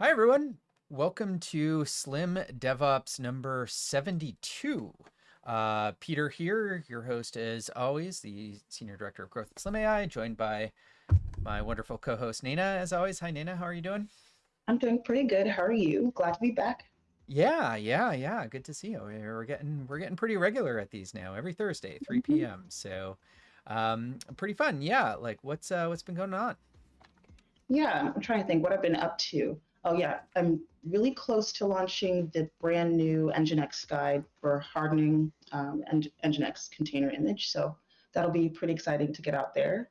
Hi, everyone. Welcome to Slim DevOps number 72. Peter here, your host as always, the Senior Director of Growth at Slim.AI, joined by my wonderful co-host Nana, as always. Hi, Nana. How are you doing? I'm doing pretty good. How are you? Glad to be back. Yeah. Good to see you. We're getting pretty regular at these now, every Thursday, 3 Mhm. p.m. So, pretty fun. Yeah. Like, what's been going on? Yeah, I'm trying to think what I've been up to. Oh, yeah, I'm really close to launching the brand new Nginx guide for hardening Nginx container image. So that'll be pretty exciting to get out there.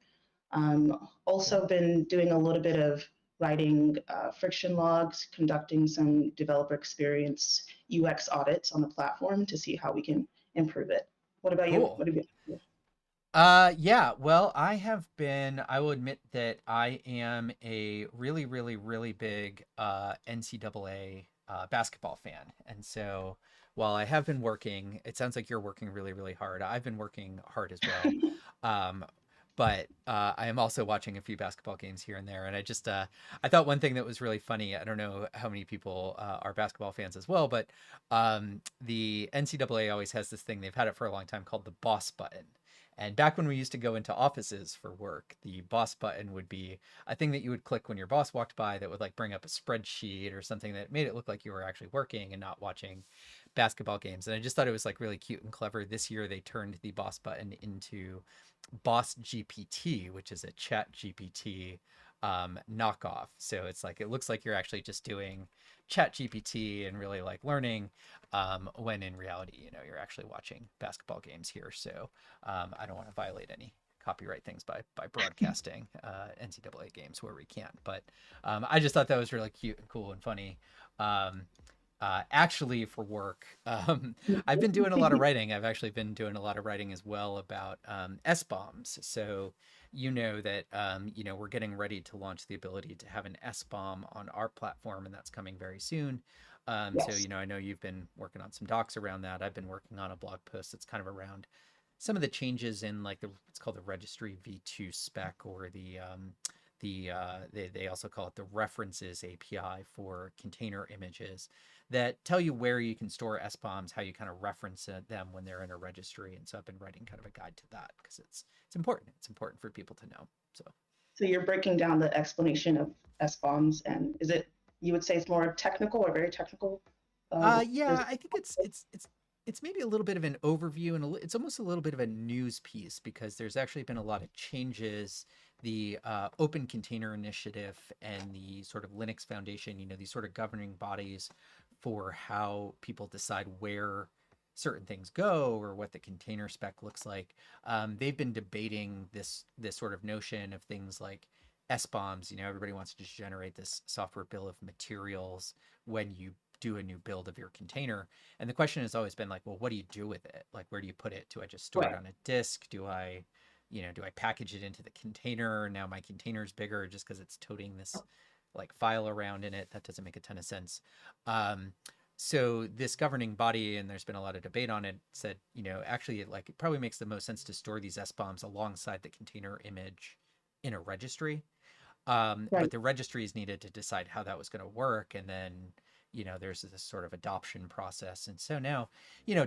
Cool. Also, been doing a little bit of writing friction logs, conducting some developer experience UX audits on the platform to see how we can improve it. What about you? Cool. What have you? Yeah, well, I will admit that I am a really big NCAA basketball fan. And so while I have been working, it sounds like you're working really hard. I've been working hard as well. Um, but I am also watching a few basketball games here and there. And I thought one thing that was really funny, I don't know how many people are basketball fans as well, but the NCAA always has this thing, they've had it for a long time called the boss button. And back when we used to go into offices for work, the boss button would be a thing that you would click when your boss walked by that would like bring up a spreadsheet or something that made it look like you were actually working and not watching basketball games. And I just thought it was like really cute and clever. This year they turned the boss button into Boss GPT, which is a chat GPT knockoff. So it's like it looks like you're actually just doing chat GPT and really like learning, when in reality, you're actually watching basketball games here. So I don't want to violate any copyright things by broadcasting NCAA games where we can't. But I just thought that was really cute and cool and funny. Um, actually, for work, I've been doing a lot of writing. I've actually been doing a lot of writing as well about S bombs. So you know that we're getting ready to launch the ability to have an S bomb on our platform, and that's coming very soon. So Yes. I know you've been working on some docs around that. I've been working on a blog post that's kind of around some of the changes in like it's called the registry v2 spec, or they also call it the references API for container images that tell you where you can store SBOMs, how you kind of reference them when they're in a registry. And so I've been writing kind of a guide to that because it's important. It's important for people to know. So So you're breaking down the explanation of S bombs, and is it you would say it's more technical or very technical? There's Yeah, I think it's maybe a little bit of an overview, and it's almost a little bit of a news piece because there's actually been a lot of changes. The Open Container Initiative and the sort of Linux Foundation, these sort of governing bodies for how people decide where certain things go or what the container spec looks like. They've been debating this sort of notion of things like SBOMs. Everybody wants to just generate this software bill of materials when you do a new build of your container. And the question has always been like, well, what do you do with it? Like, where do you put it? Do I just store it right. on a disk? Do I package it into the container? Now my container is bigger just because it's toting this like file around in it. That doesn't make a ton of sense. Um, so this governing body, and there's been a lot of debate on it, said, actually, it probably makes the most sense to store these SBOMs alongside the container image in a registry. But Right. the registries needed to decide how that was going to work. And then, there's this sort of adoption process. And so now,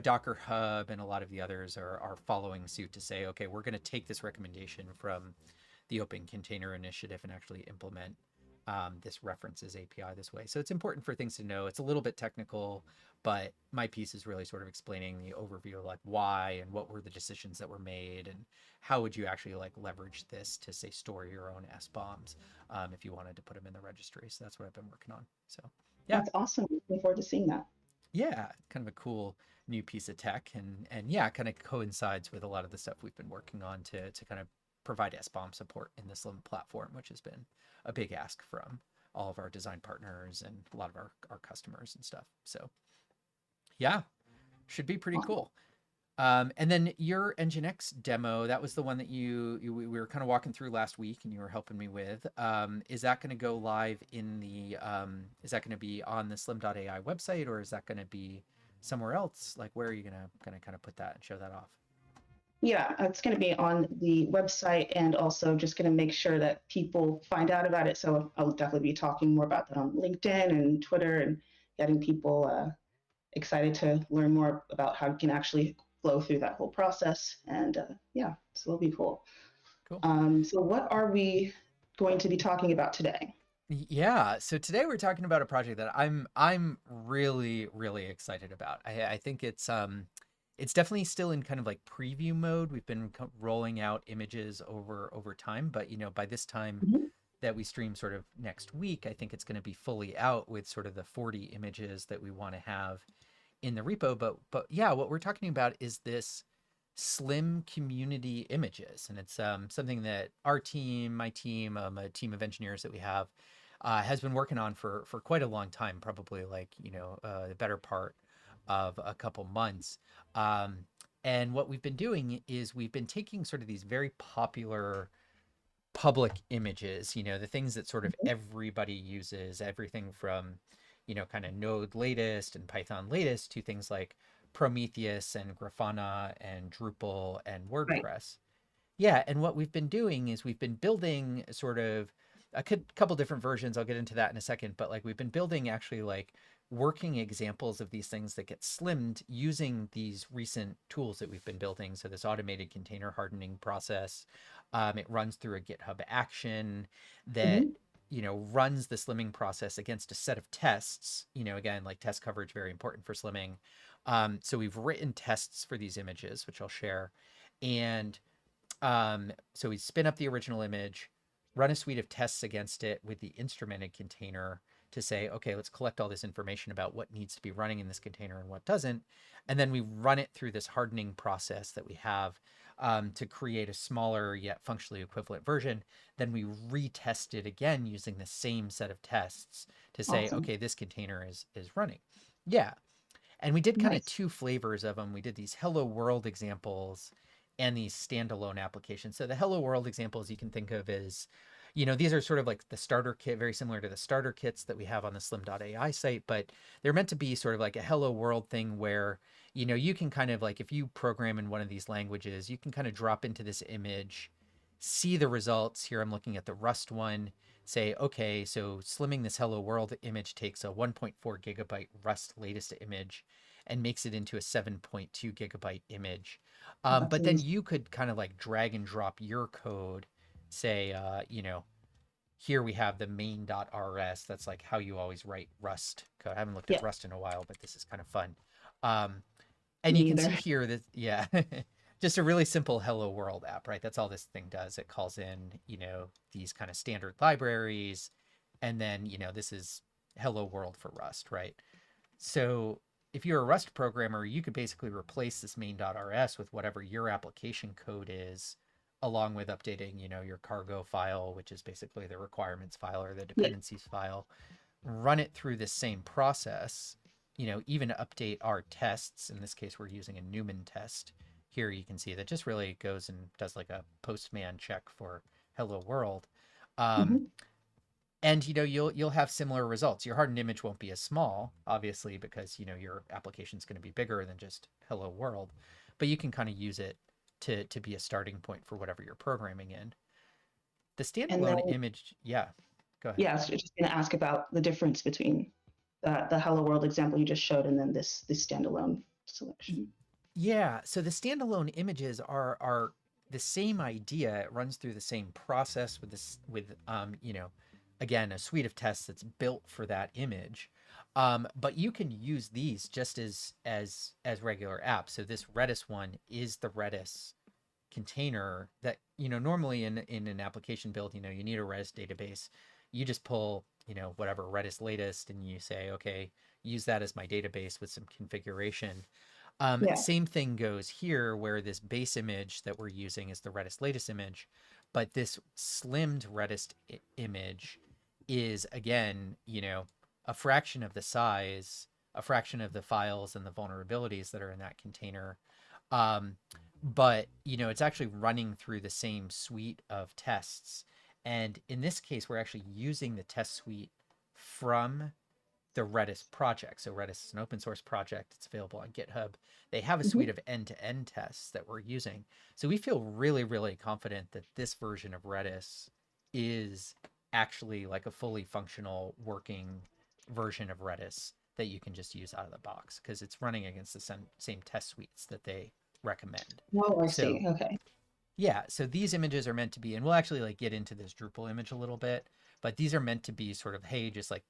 Docker Hub and a lot of the others are following suit to say, okay, we're going to take this recommendation from the Open Container Initiative and actually implement this references API this way. So it's important for things to know. It's a little bit technical, but my piece is really sort of explaining the overview of like why and what were the decisions that were made and how would you actually like leverage this to say store your own S bombs if you wanted to put them in the registry. So that's what I've been working on. So yeah, That's awesome. Looking forward to seeing that. yeah, kind of a cool new piece of tech, and yeah, kind of coincides with a lot of the stuff we've been working on to kind of provide SBOM support in the Slim platform, which has been a big ask from all of our design partners and a lot of our customers and stuff. So yeah, should be pretty Awesome. cool. And then your Nginx demo, that was the one that we were kind of walking through last week and you were helping me with. Is that going to go live is that going to be on the Slim.AI website, or is that going to be somewhere else? Like, where are you going to kind of put that and show that off? Yeah, it's going to be on the website and also just going to make sure that people find out about it. So I'll definitely be talking more about that on LinkedIn and Twitter and getting people excited to learn more about how you can actually flow through that whole process. And yeah, so it'll be cool. Cool. So, what are we going to be talking about today? Yeah, so today we're talking about a project that I'm really really excited about. I think it's definitely still in kind of like preview mode. We've been rolling out images over time, but by this time Mhm. that we stream sort of next week, I think it's going to be fully out with sort of the 40 images that we want to have in the repo. But yeah, what we're talking about is this Slim community images, and it's something that our team, my team, a team of engineers that we have, has been working on for quite a long time, probably like the better part of a couple months. Um, and what we've been doing is we've been taking sort of these very popular public images, the things that sort of everybody uses, everything from, kind of Node latest and Python latest to things like Prometheus and Grafana and Drupal and Right. WordPress. Yeah, and what we've been doing is we've been building sort of a couple different versions. I'll get into that in a second, but like we've been building actually like working examples of these things that get slimmed using these recent tools that we've been building. So this automated container hardening process, it runs through a GitHub action that Hmm. runs the slimming process against a set of tests. Again, like test coverage, very important for slimming. So we've written tests for these images, which I'll share, and so we spin up the original image, run a suite of tests against it with the instrumented container to say, okay, let's collect all this information about what needs to be running in this container and what doesn't. And then we run it through this hardening process that we have to create a smaller yet functionally equivalent version. Then we retest it again using the same set of tests to say, Awesome. okay, this container is running. Yeah, and we did kind of Nice. two flavors of them. We did these hello world examples and these standalone applications. So the hello world examples you can think of as, these are sort of like the starter kit, very similar to the starter kits that we have on the Slim.AI site, but they're meant to be sort of like a hello world thing where, you can kind of like, if you program in one of these languages, you can kind of drop into this image, see the results. Here I'm looking at the Rust one, say, okay, so slimming this hello world image takes a 1.4 gigabyte Rust latest image and makes it into a 7.2 gigabyte image. Oh, that's But then amazing. you could kind of like drag and drop your code, say, here we have the main.rs. That's like how you always write Rust code. I haven't looked at Yeah, Rust in a while, but this is kind of fun. Um, and you me can either. see here that, yeah, just a really simple hello world app, right? That's all this thing does. It calls in, these kind of standard libraries. And then, this is hello world for Rust, right? So if you're a Rust programmer, you could basically replace this main.rs with whatever your application code is, along with updating, your cargo file, which is basically the requirements file or the Yeah. dependencies file, run it through this same process, even update our tests. In this case, we're using a Newman test. Here you can see that just really goes and does like a postman check for hello world. Um, Hmm. and you'll have similar results. Your hardened image won't be as small, obviously, because your application is going to be bigger than just hello world, but you can kind of use it to be a starting point for whatever you're programming in. The And then, standalone image, yeah, go ahead. yeah, I was just going to ask about the difference between the Hello World example you just showed and then this standalone selection. Yeah, so the standalone images are the same idea. It runs through the same process with this with again, a suite of tests that's built for that image. But you can use these just as regular apps. So this Redis one is the Redis container that, normally in an application build, you need a Redis database. You just pull, whatever Redis latest and you say, okay, use that as my database with some configuration. Yeah. Same thing goes here, where this base image that we're using is the Redis latest image, but this slimmed Redis image is again, a fraction of the size, a fraction of the files and the vulnerabilities that are in that container. Um, but it's actually running through the same suite of tests. And in this case, we're actually using the test suite from the Redis project. So Redis is an open source project. It's available on GitHub. They have a suite Hmm. of end-to-end tests that we're using. So we feel really, really confident that this version of Redis is actually like a fully functional working version of Redis that you can just use out of the box because it's running against the same test suites that they recommend. Oh, I So see. Okay. yeah, so these images are meant to be, and we'll actually like get into this Drupal image a little bit, but these are meant to be sort of, hey, just like,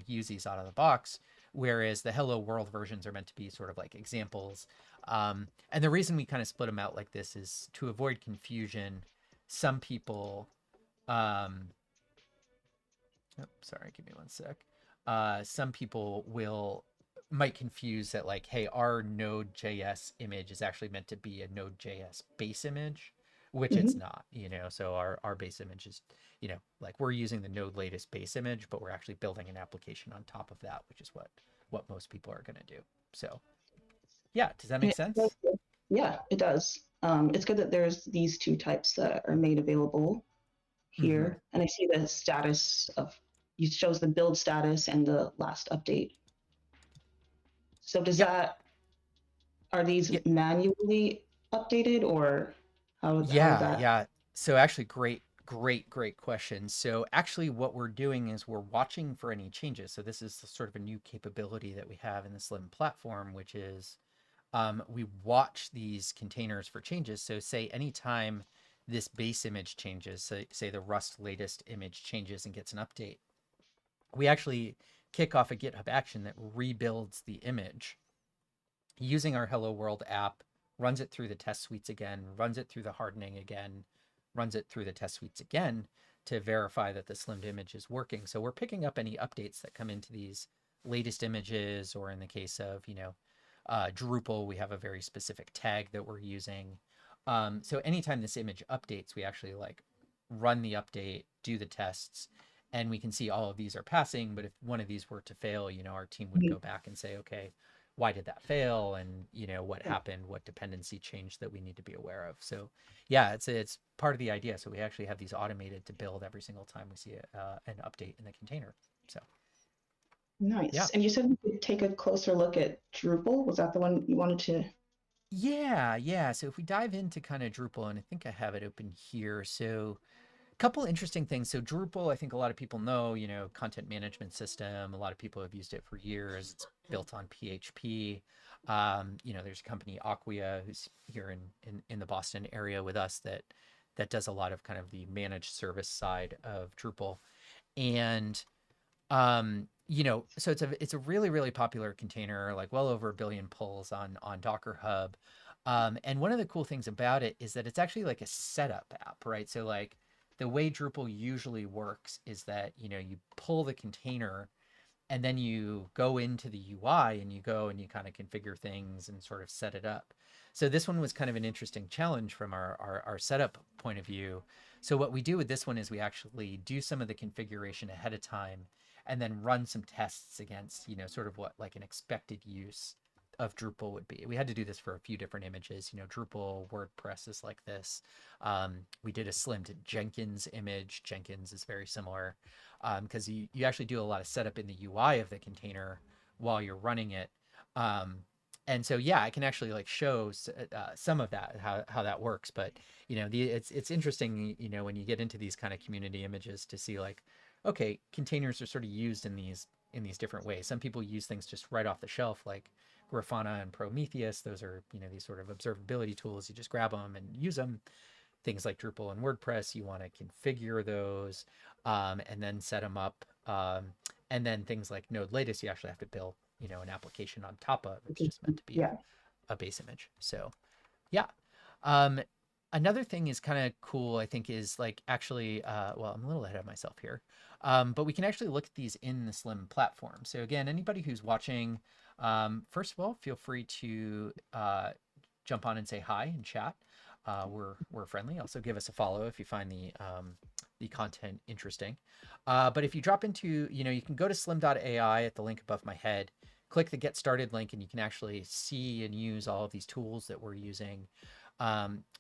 use these out of the box. Whereas the Hello World versions are meant to be sort of like examples. And the reason we kind of split them out like this is to avoid confusion. Some people, um, oh, sorry, give me one sec. Some people might confuse that like, hey, our Node.js image is actually meant to be a Node.js base image, which it's Hmm. not, So our base image is, like we're using the Node latest base image, but we're actually building an application on top of that, which is what most people are going to do. So yeah, does that make sense? Yeah, it does. It's good that there's these two types that are made available Mm-hmm. here, and I see the status of it shows the build status and the last update. So does Yep. that are these Yeah. manually updated or how does Yeah, that? yeah. So actually great question. So actually what we're doing is we're watching for any changes. So this is sort of a new capability that we have in the Slim platform, which is we watch these containers for changes. So say anytime this base image changes, say the Rust latest image changes and gets an update, we actually kick off a GitHub action that rebuilds the image using our Hello World app, runs it through the test suites again, runs it through the hardening again, runs it through the test suites again to verify that the slimmed image is working. So we're picking up any updates that come into these latest images, or in the case of, Drupal, we have a very specific tag that we're using. So anytime this image updates, we actually like run the update, do the tests, and we can see all of these are passing. But if one of these were to fail, our team would Mhm. go back and say, okay, why did that fail, and what Yeah. happened, what dependency changed that we need to be aware of. So yeah, it's part of the idea. So we actually have these automated to build every single time we see an update in the container. So yeah. Nice. And you said we could take a closer look at Drupal. Was that the one you wanted to? Yeah. So if we dive into kind of Drupal, and I think I have it open here. So a couple interesting things. So Drupal, I think a lot of people know, content management system. A lot of people have used it for years. It's built on PHP. There's a company Acquia who's here in the Boston area with us that does a lot of kind of the managed service side of Drupal. And so it's a really, really popular container, like well over 1 billion pulls on Docker Hub. And one of the cool things about it is that it's actually like a setup app, right? So like the way Drupal usually works is that, you pull the container and then you go into the UI and you go and you kind of configure things and sort of set it up. So this one was kind of an interesting challenge from our setup point of view. So what we do with this one is we actually do some of the configuration ahead of time and then run some tests against, sort of what like an expected use of Drupal would be. We had to do this for a few different images. Drupal, WordPress is like this. We did a slimmed Jenkins image. Jenkins is very similar because you actually do a lot of setup in the UI of the container while you're running it. Um, and so yeah, I can actually like show some of that how that works. But it's interesting when you get into these kind of community images to see like, okay, containers are sort of used in these different ways. Some people use things just right off the shelf, like Grafana and Prometheus. Those are these sort of observability tools. You just grab them and use them. Things like Drupal and WordPress, you want to configure those and then set them up. And then things like Node latest, you actually have to build, an application on top of. It's just meant to be Yeah. a base image. So yeah. Um, Another thing is kind of cool, I think, is like actually, well, I'm a little ahead of myself here, but we can actually look at these in the Slim platform. So again, anybody who's watching, first of all, feel free to jump on and say hi and chat. We're friendly. Also, give us a follow if you find the content interesting. But if you drop into, you can go to Slim.AI at the link above my head, click the Get Started link, and you can actually see and use all of these tools that we're using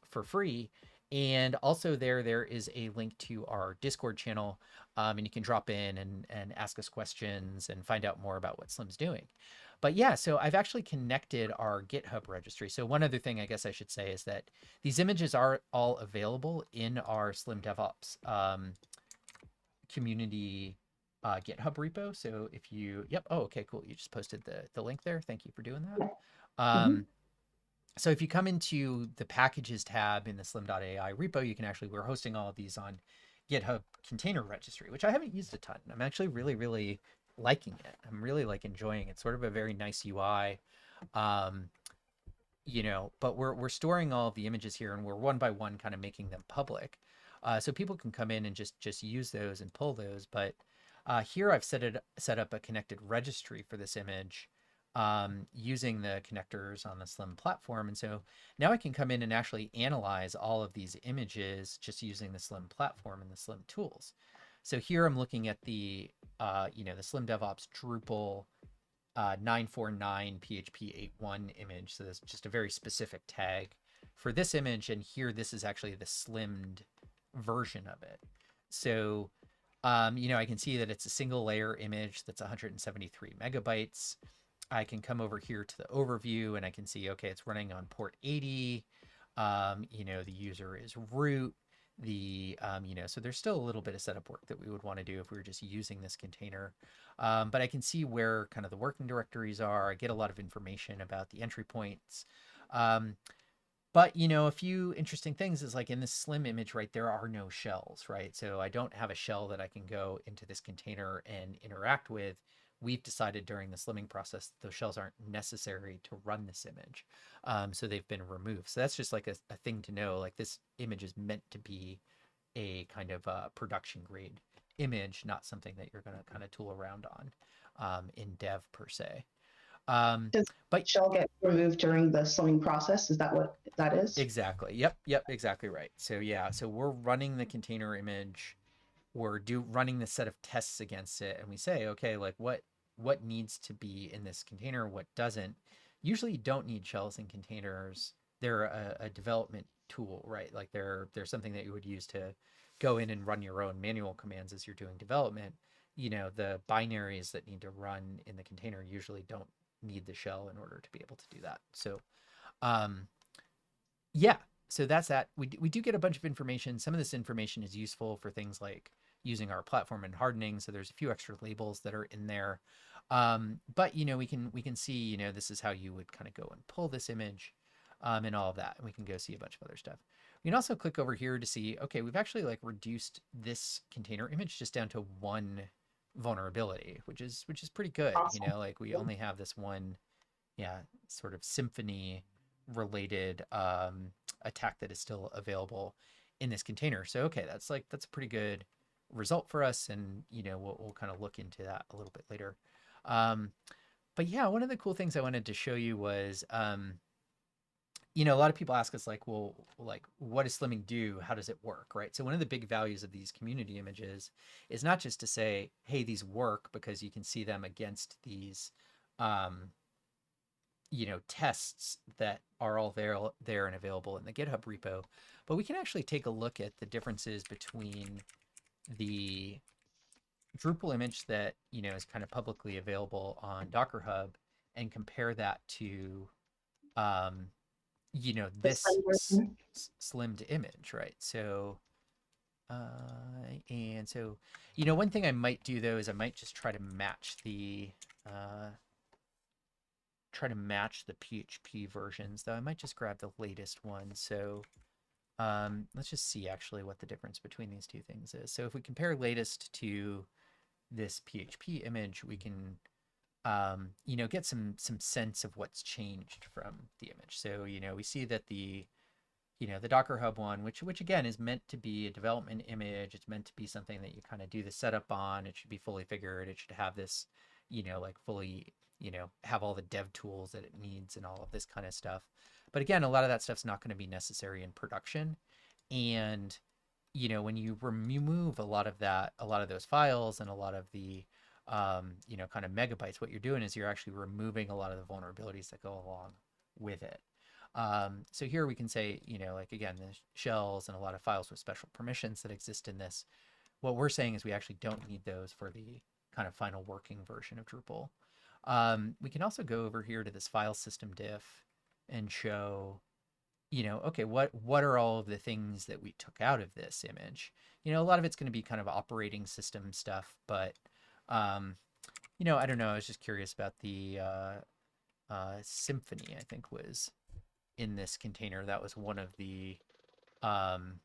for free. And also there is a link to our Discord channel, and you can drop in and ask us questions and find out more about what Slim's doing. But yeah, so I've actually connected our GitHub registry. So one other thing I guess I should say is that these images are all available in our SlimDevOps community GitHub repo. So if you, yep, oh, okay, cool. You just posted the link there. Thank you for doing that. Mhm. So if you come into the packages tab in the Slim.AI repo, you can actually, we're hosting all of these on GitHub container registry, which I haven't used a ton. I'm actually really, really liking it. I'm really like enjoying it. It's sort of a very nice UI. Um, but we're storing all of the images here and we're one by one kind of making them public. So people can come in and just use those and pull those. But here I've set up a connected registry for this image using the connectors on the Slim platform. And so now I can come in and actually analyze all of these images just using the Slim platform and the Slim tools. So here I'm looking at the the Slim DevOps Drupal 949 PHP 81 image. So that's just a very specific tag for this image. And here, this is actually the slimmed version of it. So, I can see that it's a single layer image that's 173 megabytes. I can come over here to the overview and I can see, okay, it's running on port 80. The user is root. So there's still a little bit of setup work that we would want to do if we were just using this container. But I can see where kind of the working directories are. I get a lot of information about the entry points. Um, but a few interesting things is like in this Slim image, right, there are no shells, right? So I don't have a shell that I can go into this container and interact with. We've decided during the slimming process, those shells aren't necessary to run this image. So they've been removed. So that's just like a thing to know. Like this image is meant to be a kind of production grade image, not something that you're going to kind of tool around on in dev per se. Um, Does but shell get removed during the slimming process? Is that what that is? exactly. Yep, exactly right. So yeah, so we're running the container image, we're running the set of tests against it, and we say, okay, like what needs to be in this container, what doesn't. Usually you don't need shells and containers. They're a development tool, right? Like they're something that you would use to go in and run your own manual commands as you're doing development. The binaries that need to run in the container usually don't need the shell in order to be able to do that. So um, yeah, so that's that. We do get a bunch of information. Some of this information is useful for things like using our platform and hardening. So there's a few extra labels that are in there. But we can see this is how you would kind of go and pull this image, and all of that. And we can go see a bunch of other stuff. We can also click over here to see, okay, we've actually like reduced this container image just down to one vulnerability, which is pretty good. Awesome. Like we only have this one, yeah, sort of symphony related attack that is still available in this container. So okay, that's a pretty good result for us, and we'll kind of look into that a little bit later. Um, but yeah, one of the cool things I wanted to show you was a lot of people ask us like, well, like what does slimming do? How does it work, right? So one of the big values of these community images is not just to say, hey, these work because you can see them against these um, tests that are all there and available in the GitHub repo, but we can actually take a look at the differences between the Drupal image that is kind of publicly available on Docker Hub and compare that to um, The this slim version. slimmed image, right? So and so one thing I might do though is I might just uh, try to match the PHP versions, though I might just grab the latest one. So let's just see actually what the difference between these two things is. So if we compare latest to this PHP image, we can get some sense of what's changed from the image. So we see that the Docker Hub one, which again is meant to be a development image. It's meant to be something that you kind of do the setup on. It should be fully figured. It should have this, like fully, have all the dev tools that it needs and all of this kind of stuff. But again, a lot of that stuff's not going to be necessary in production. And when you remove a lot of that, a lot of those files and a lot of the kind of megabytes, what you're doing is you're actually removing a lot of the vulnerabilities that go along with it. So here we can say, like again, the shells and a lot of files with special permissions that exist in this. What we're saying is we actually don't need those for the kind of final working version of Drupal. We can also go over here to this file system diff and show, okay, what are all of the things that we took out of this image? A lot of it's going to be kind of operating system stuff, but um, I don't know. I was just curious about the Symphony, I think was in this container. That was one of um,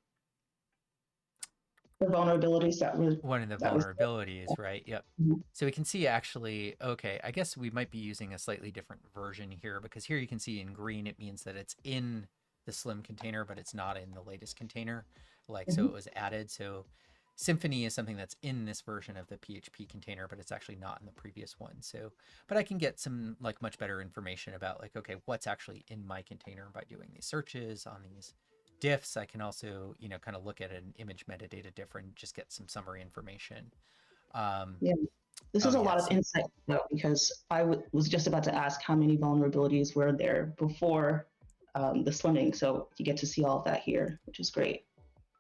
The vulnerabilities one of the that was. vulnerabilities, right? Yep. So we can see actually, okay, I guess we might be using a slightly different version here, because here you can see in green, it means that it's in the Slim container, but it's not in the latest container. Like, so it Mhm. was added. So Symphony is something that's in this version of the PHP container, but it's actually not in the previous one. So, but I can get some like much better information about like, okay, what's actually in my container by doing these searches on these diffs. I can also, kind of look at an image metadata diff and just get some summary information. Um, Yeah. This oh is a yeah, lot of so insight though, because was just about to ask how many vulnerabilities were there before the swimming. So you get to see all of that here, which is great.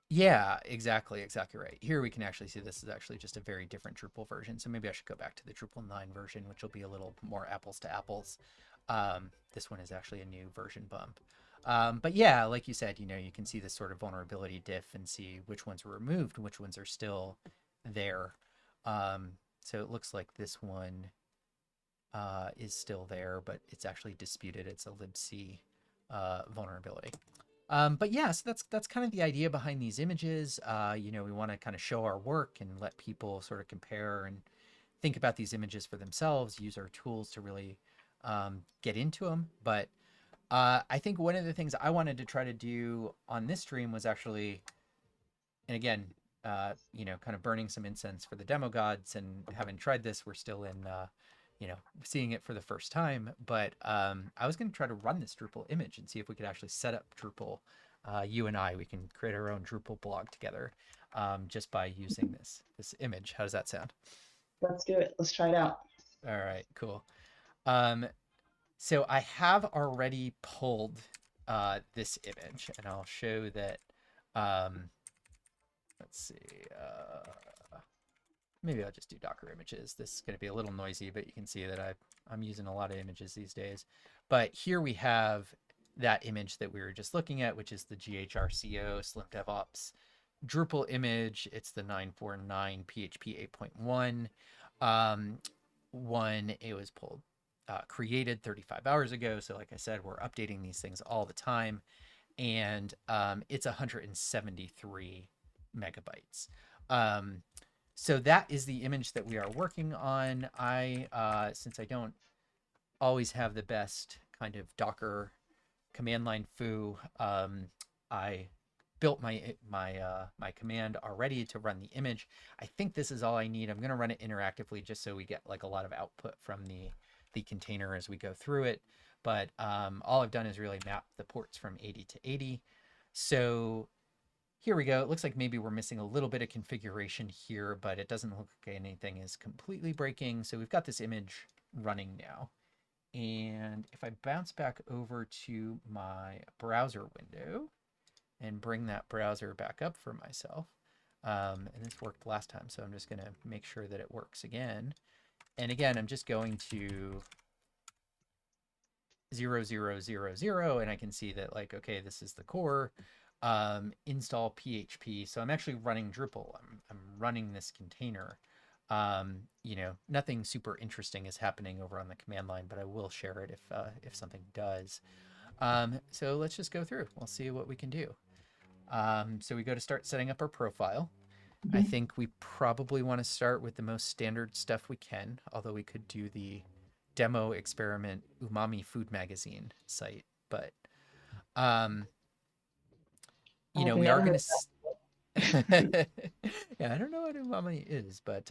yeah, exactly right. Here we can actually see this is actually just a very different Drupal version. So maybe I should go back to the Drupal 9 version, which will be a little more apples to apples. This one is actually a new version bump. But yeah, like you said, you can see this sort of vulnerability diff and see which ones were removed, which ones are still there. So it looks like this one is still there, but it's actually disputed. It's a libc vulnerability. But yeah, so that's kind of the idea behind these images. We want to kind of show our work and let people sort of compare and think about these images for themselves, use our tools to really get into them. But I think one of the things I wanted to try to do on this stream was actually, and again, kind of burning some incense for the demo gods, and having tried this, we're still in, seeing it for the first time. But I was going to try to run this Drupal image and see if we could actually set up Drupal. You and I, we can create our own Drupal blog together, just by using this image. How does that sound? Let's do it. Let's try it out. All right, cool. Um, so I have already pulled this image, and I'll show that. Um, let's see. Maybe I'll just do Docker images. This is going to be a little noisy, but you can see that I'm using a lot of images these days. But here we have that image that we were just looking at, which is the GHRCO SlimDevOps Drupal image. It's the 949 PHP 8.1 one. It was created 35 hours ago. So like I said, we're updating these things all the time. And it's 173 megabytes. Um, so that is the image that we are working on. Since I don't always have the best kind of Docker command line foo, I built my command already to run the image. I think this is all I need. I'm going to run it interactively just so we get like a lot of output from the container as we go through it. But all I've done is really map the ports from 80 to 80. So here we go. It looks like maybe we're missing a little bit of configuration here, but it doesn't look like anything is completely breaking. So we've got this image running now. And if I bounce back over to my browser window and bring that browser back up for myself, and this worked last time, so I'm just going to make sure that it works again. And again, I'm just going to 0000, and I can see that like, okay, this is the core. Install PHP. So I'm actually running Drupal. I'm running this container. Nothing super interesting is happening over on the command line, but I will share it if something does. So let's just go through. We'll see what we can do. So we go to start setting up our profile. I Mhm. think we probably want to start with the most standard stuff we can, although we could do the demo experiment Umami Food Magazine site. But um, Okay, we never are heard going of to. that. Yeah, I don't know what Umami is, but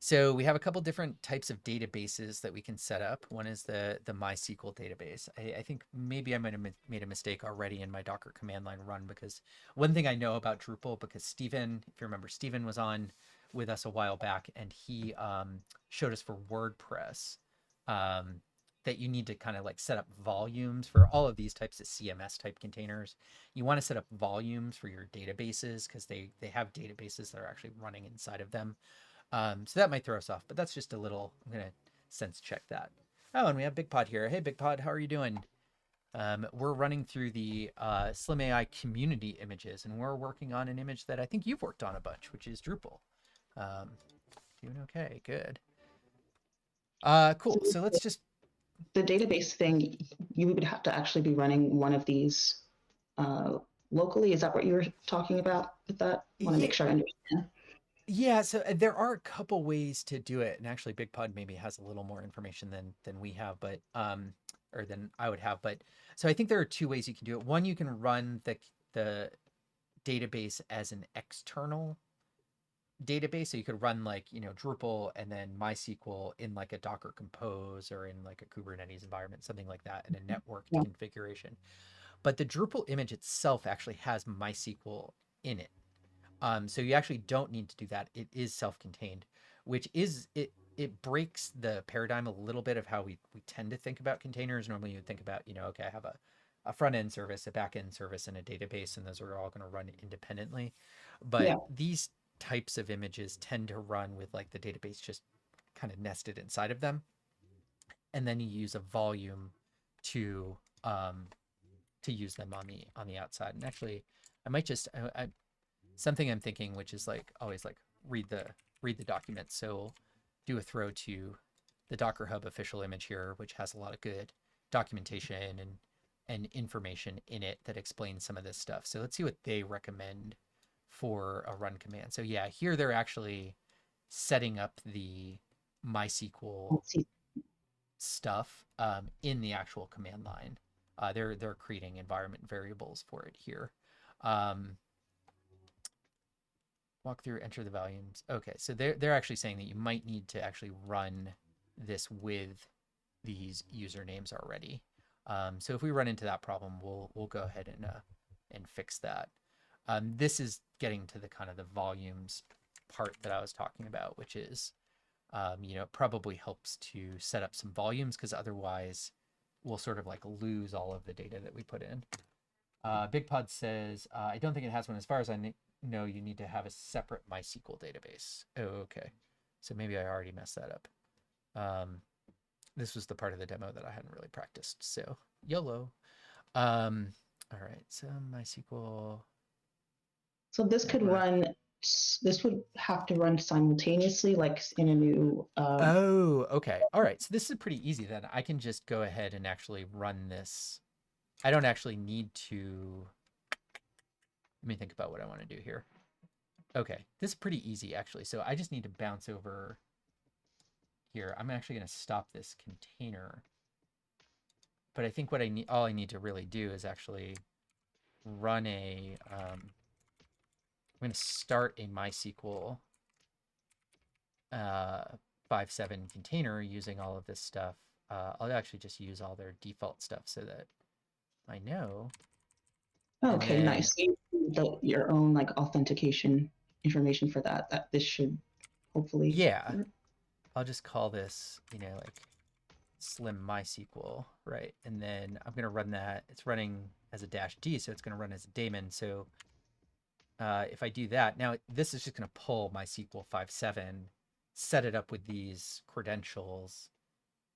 so we have a couple different types of databases that we can set up. One is the MySQL database. I think maybe I might have made a mistake already in my Docker command line run, because one thing I know about Drupal, because Steven, if you remember, Steven was on with us a while back, and he showed us for WordPress. Um, that you need to kind of like set up volumes for all of these types of CMS type containers. You want to set up volumes for your databases because they have databases that are actually running inside of them. So that might throw us off, but that's just a little, I'm going to sense check that. Oh, and we have Big Pod here. Hey, Big Pod, how are you doing? We're running through the Slim.AI community images, and we're working on an image that I think you've worked on a bunch, which is Drupal. Um, doing okay, good. So Cool. So let's just the database thing, you would have to actually be running one of these uh, locally. Is that what you were talking about with that? I want to yeah, make sure I understand. yeah. So there are a couple ways to do it, and actually, Big Pod maybe has a little more information than we have, but or than I would have. But so I think there are two ways you can do it. One, you can run the database as an external database. So you could run like, Drupal and then MySQL in like a Docker Compose or in like a Kubernetes environment, something like that in a networked Yeah. configuration. But the Drupal image itself actually has MySQL in it. So you actually don't need to do that. It is self-contained, which is it breaks the paradigm a little bit of how we tend to think about containers. Normally you would think about, okay, I have a front end service, a back end service, and a database, and those are all going to run independently. But Yeah. these types of images tend to run with like the database just kind of nested inside of them, and then you use a volume to um, to use them on the outside. And actually, I might just something I'm thinking, which is like always like read the read the document. So we'll do a throw to the Docker Hub official image here, which has a lot of good documentation and information in it that explains some of this stuff. So let's see what they recommend for a run command. So yeah, here they're actually setting up the MySQL Let's see. stuff in the actual command line. They're creating environment variables for it here. Um, walk through, enter the volumes. Okay, so they're actually saying that you might need to actually run this with these usernames already. So if we run into that problem, we'll go ahead and fix that. This is getting to the kind of the volumes part that I was talking about, which is it probably helps to set up some volumes because otherwise we'll sort of like lose all of the data that we put in. Big Pod says, I don't think it has one. As far as I know, you need to have a separate MySQL database. Oh, okay. So maybe I already messed that up. Um, this was the part of the demo that I hadn't really practiced. So YOLO. All right. So MySQL So this could network. run. This would have to run simultaneously, like in a new. Oh, okay. All right. So this is pretty easy then. I can just go ahead and actually run this. I don't actually need to. Let me think about what I want to do here. Okay, this is pretty easy actually. So I just need to bounce over here. I'm actually going to stop this container. But I think what I need, all I need to really do is actually run I'm going to start a MySQL 5.7 container using all of this stuff. I'll actually just use all their default stuff so that I know. And Okay, then, nice. So you built your own like authentication information for that. That this should hopefully yeah, work. I'll just call this, like Slim MySQL, right? And then I'm going to run that. It's running as a -d, so it's going to run as a daemon. So if I do that, now this is just going to pull MySQL 5.7, set it up with these credentials.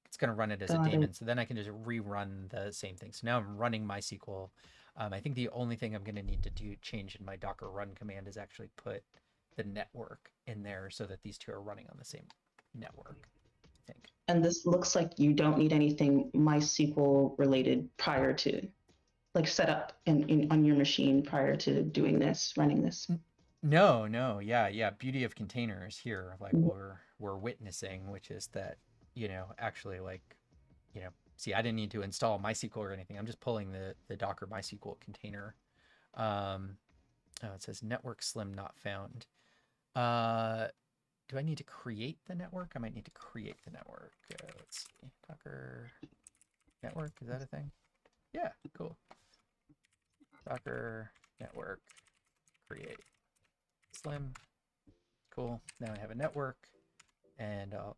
It's going to run it as a Got it. daemon. So then I can just rerun the same thing. So now I'm running MySQL. I think the only thing I'm going to need to do change in my Docker run command is actually put the network in there so that these two are running on the same network, I think. And this looks like you don't need anything MySQL related prior to like set up on your machine prior to doing this, running this. No, no, yeah, yeah. Beauty of containers here, like Mhm. we're witnessing, which is that, actually like, see, I didn't need to install MySQL or anything. I'm just pulling the Docker MySQL container. Um, oh, it says network slim not found. Uh, do I need to create the network? I might need to create the network. Let's see, Docker network, is that a thing? Yeah, cool. Docker network create slim. Cool. Now I have a network. And I'll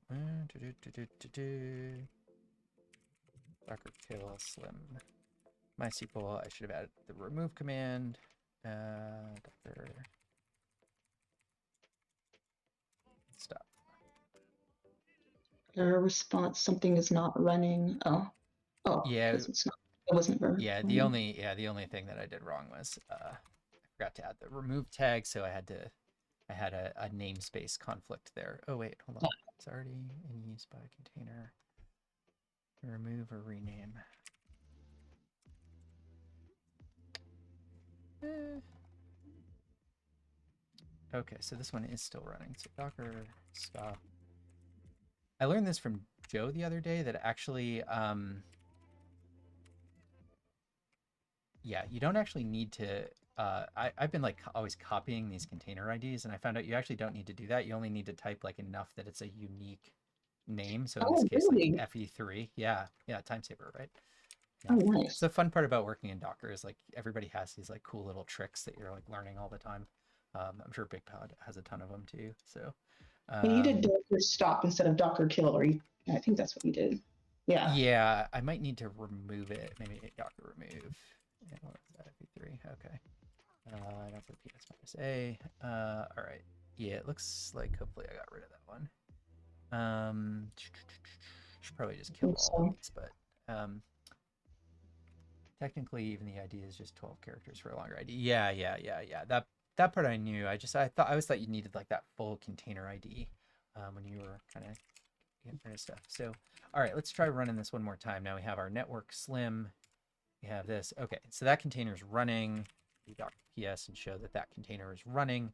Docker kill slim MySQL. I should have added the remove command. Docker stop. Error response, something is not running. Oh, Yeah, because it's not, it wasn't yeah. running. The only thing that I did wrong was I forgot to add the remove tag, so I had a namespace conflict there. Oh wait, hold on. It's already in use by container. Remove or rename. Eh. Okay, so this one is still running. So Docker stop. I learned this from Joe the other day that actually, yeah, you don't actually need to. I've been like always copying these container IDs, and I found out you actually don't need to do that. You only need to type like enough that it's a unique name. So in this Oh, case, like really? FE3. Yeah, yeah, time saver, right? Oh, Yeah. It's nice. the fun part about working in Docker is like everybody has these like cool little tricks that you're like learning all the time. I'm sure BigPod has a ton of them too. So, And you did um, Docker stop instead of Docker kill, or I think that's what you did. Yeah. yeah, I might need to remove it. Maybe Docker remove. Yeah, what is that? FE3. Okay. Docker PS minus A. All right. Yeah, it looks like hopefully I got rid of that one. Should probably just kill all of So these, but um, technically even the ID is just 12 characters for a longer ID. Yeah. That part I knew. I always thought you needed like that full container ID when you were kind of getting rid of stuff. So, all right, let's try running this one more time. Now we have our network slim. We have this. Okay, so that container is running. We docker ps and show that that container is running.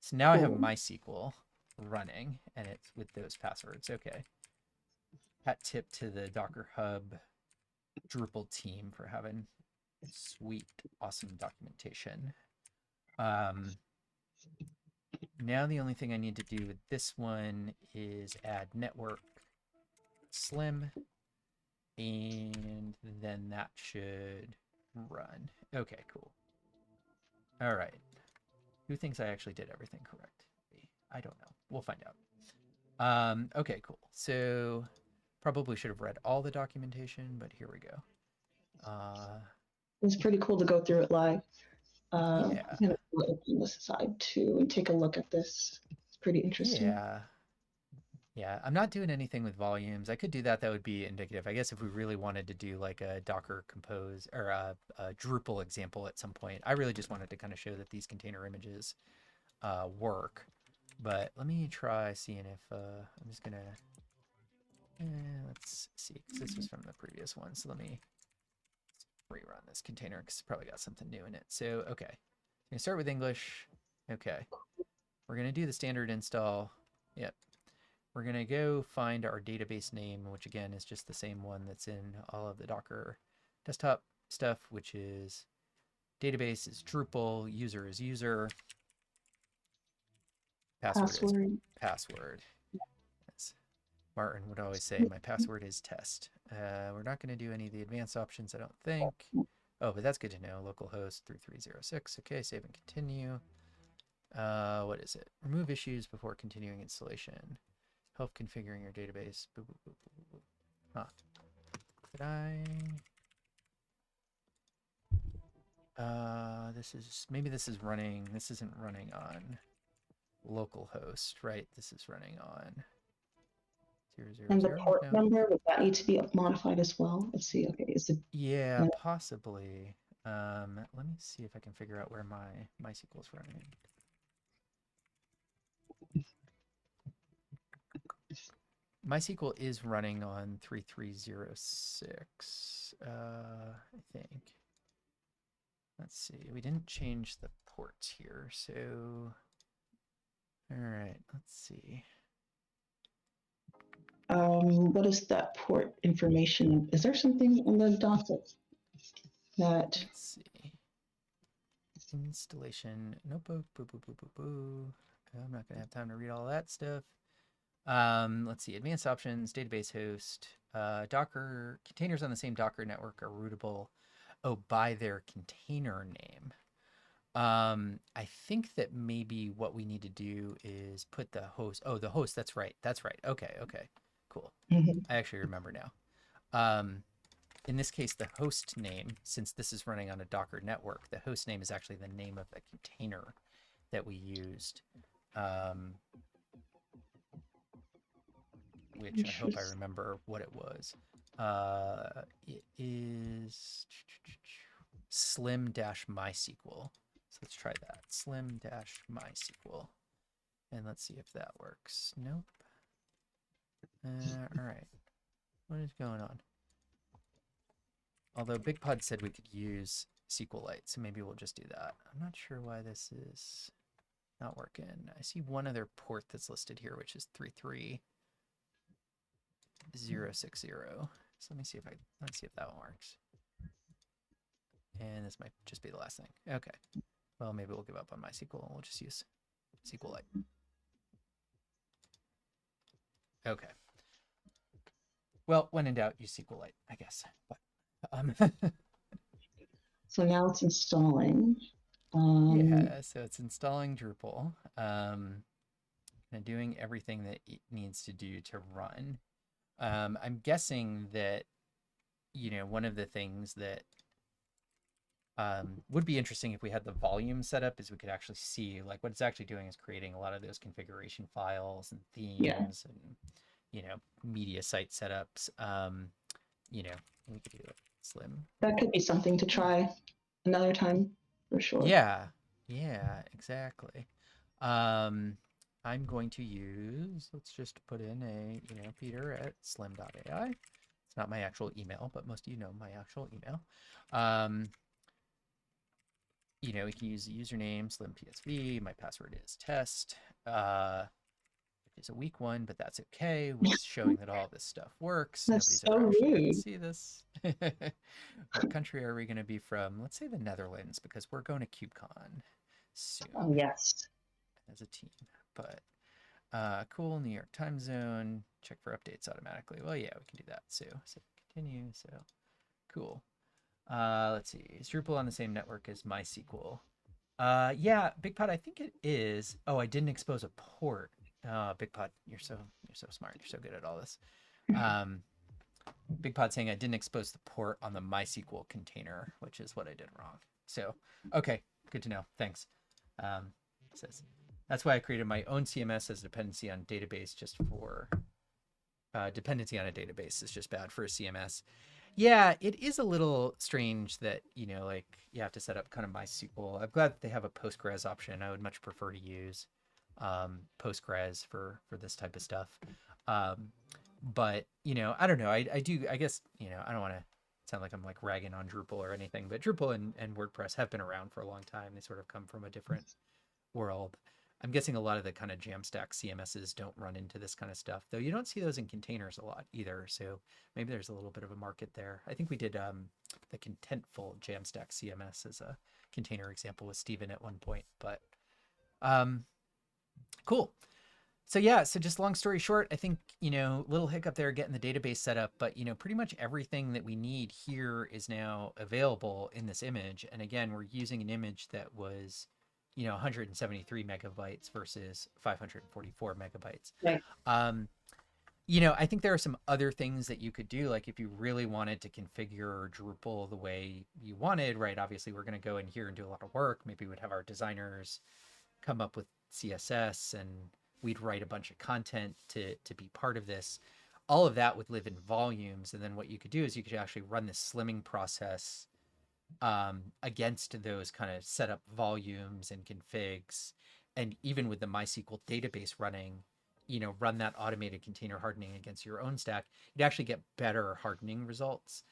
So now I have cool. MySQL running, and it's with those passwords. Okay. Hat tip to the Docker Hub Drupal team for having sweet, awesome documentation. Um, Now the only thing I need to do with this one is add network slim, and then that should run. Okay, cool. All right. Who thinks I actually did everything correct? I don't know. We'll find out. Okay, cool. So probably should have read all the documentation, but here we go. Uh, It was pretty cool to go through it live. yeah, I'm gonna open this aside too and take a look at this. It's pretty interesting. yeah, yeah. I'm not doing anything with volumes. I could do that. That would be indicative. I guess if we really wanted to do like a Docker compose or a Drupal example at some point, I really just wanted to kind of show that these container images work. But let me try seeing if I'm just gonna let's see, because this was from the previous one. So let me rerun this container because it's probably got something new in it. So, okay. I'm going to start with English. Okay. We're going to do the standard install. Yep. We're going to go find our database name, which again is just the same one that's in all of the Docker desktop stuff, which is database is Drupal, user is user, password is Password. password. As Martin would always say, my password is test. We're not going to do any of the advanced options, I don't think. Oh, but that's good to know. Localhost 3306. Okay, save and continue. What is it? Remove issues before continuing installation. Help configuring your database. Boop, boop, boop, boop, boop. Huh. Did I? Maybe this is running. This isn't running on localhost, right? This is running on 000. And the port No. number, would that need to be modified as well? Let's see. Okay, is it Yeah, possibly. Let me see if I can figure out where my MySQL is running. MySQL is running on 3306, I think. Let's see. We didn't change the ports here, so all right, let's see. what is that port information? Is there something in the docket that Let's see. Installation notebook. Boo boo boo boo boo. I'm not gonna have time to read all that stuff. Let's see. Advanced options, database host, Docker containers on the same Docker network are rootable. Oh, by their container name. I think that maybe what we need to do is put the host. Oh, the host. That's right. That's right. Okay. Okay. Cool. Mhm. I actually remember now. Um, in this case, the host name, since this is running on a Docker network, the host name is actually the name of the container that we used, um, which I hope I Interesting. remember what it was. It is Slim-MySQL. So let's try that. Slim-MySQL. And let's see if that works. Nope. All right. What is going on? Although BigPod said we could use SQLite, so maybe we'll just do that. I'm not sure why this is not working. I see one other port that's listed here, which is 33060. So let's see if that one works. And this might just be the last thing. Okay. Well, maybe we'll give up on MySQL and we'll just use SQLite. Okay. Well, when in doubt, use SQLite, I guess. But So now it's installing. yeah, so it's installing Drupal, and doing everything that it needs to do to run. I'm guessing that, one of the things that would be interesting if we had the volume set up is we could actually see, like, what it's actually doing is creating a lot of those configuration files and Yeah, themes and, media site setups. We could do it Slim. that could be something to try another time for sure. Yeah, yeah, exactly. Um, I'm going to use, let's just put in Peter at Slim.AI. It's not my actual email, but most of you know my actual email. We can use the username SlimPSV. My password is test, which is a weak one, but that's okay. We're showing that all this stuff works. That's Nobody's ever so actually going to rude. see this. What country are we going to be from? Let's say the Netherlands, because we're going to KubeCon Oh, soon yes. as a team. But cool, New York time zone. Check for updates automatically. Well, yeah, we can do that. So continue. So cool. Let's see. Is Drupal on the same network as MySQL? Yeah, BigPod, I think it is. Oh, I didn't expose a port. BigPod, you're so smart. You're so good at all this. Um, BigPod saying I didn't expose the port on the MySQL container, which is what I did wrong. So, okay, good to know. Thanks. It says that's why I created my own CMS as a dependency on database, just for dependency on a database is just bad for a CMS. Yeah, it is a little strange that, like, you have to set up kind of MySQL. I'm glad that they have a Postgres option. I would much prefer to use Postgres for this type of stuff. Um, but, I don't know. I guess, I don't want to sound like I'm like ragging on Drupal or anything, but Drupal and WordPress have been around for a long time. They sort of come from a different world. I'm guessing a lot of the kind of Jamstack CMSs don't run into this kind of stuff, though you don't see those in containers a lot either. So maybe there's a little bit of a market there. I think we did the Contentful Jamstack CMS as a container example with Steven at one point. But cool. So yeah, so just long story short, I think, little hiccup there getting the database set up, but pretty much everything that we need here is now available in this image. And again, we're using an image that was 173 megabytes versus 544 megabytes. Right. I think there are some other things that you could do. Like if you really wanted to configure Drupal the way you wanted, right? Obviously, we're going to go in here and do a lot of work. Maybe we'd have our designers come up with CSS and we'd write a bunch of content to be part of this. All of that would live in volumes. And then what you could do is you could actually run this slimming process against those kind of setup volumes and configs. And even with the MySQL database running, run that automated container hardening against your own stack, you'd actually get better hardening results.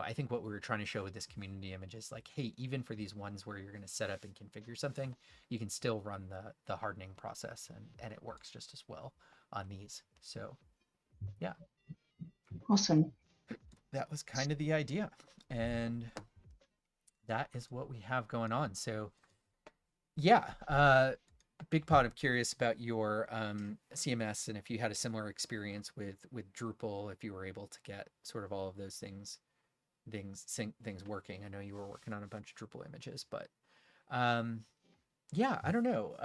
I think what we were trying to show with this community image is like, hey, even for these ones where you're going to set up and configure something, you can still run the hardening process and it works just as well on these. So yeah, Awesome. that was kind of the idea. And that is what we have going on. So yeah, big pot of curious about your CMS and if you had a similar experience with Drupal, if you were able to get sort of all of those things working. I know you were working on a bunch of Drupal images, but yeah, I don't know.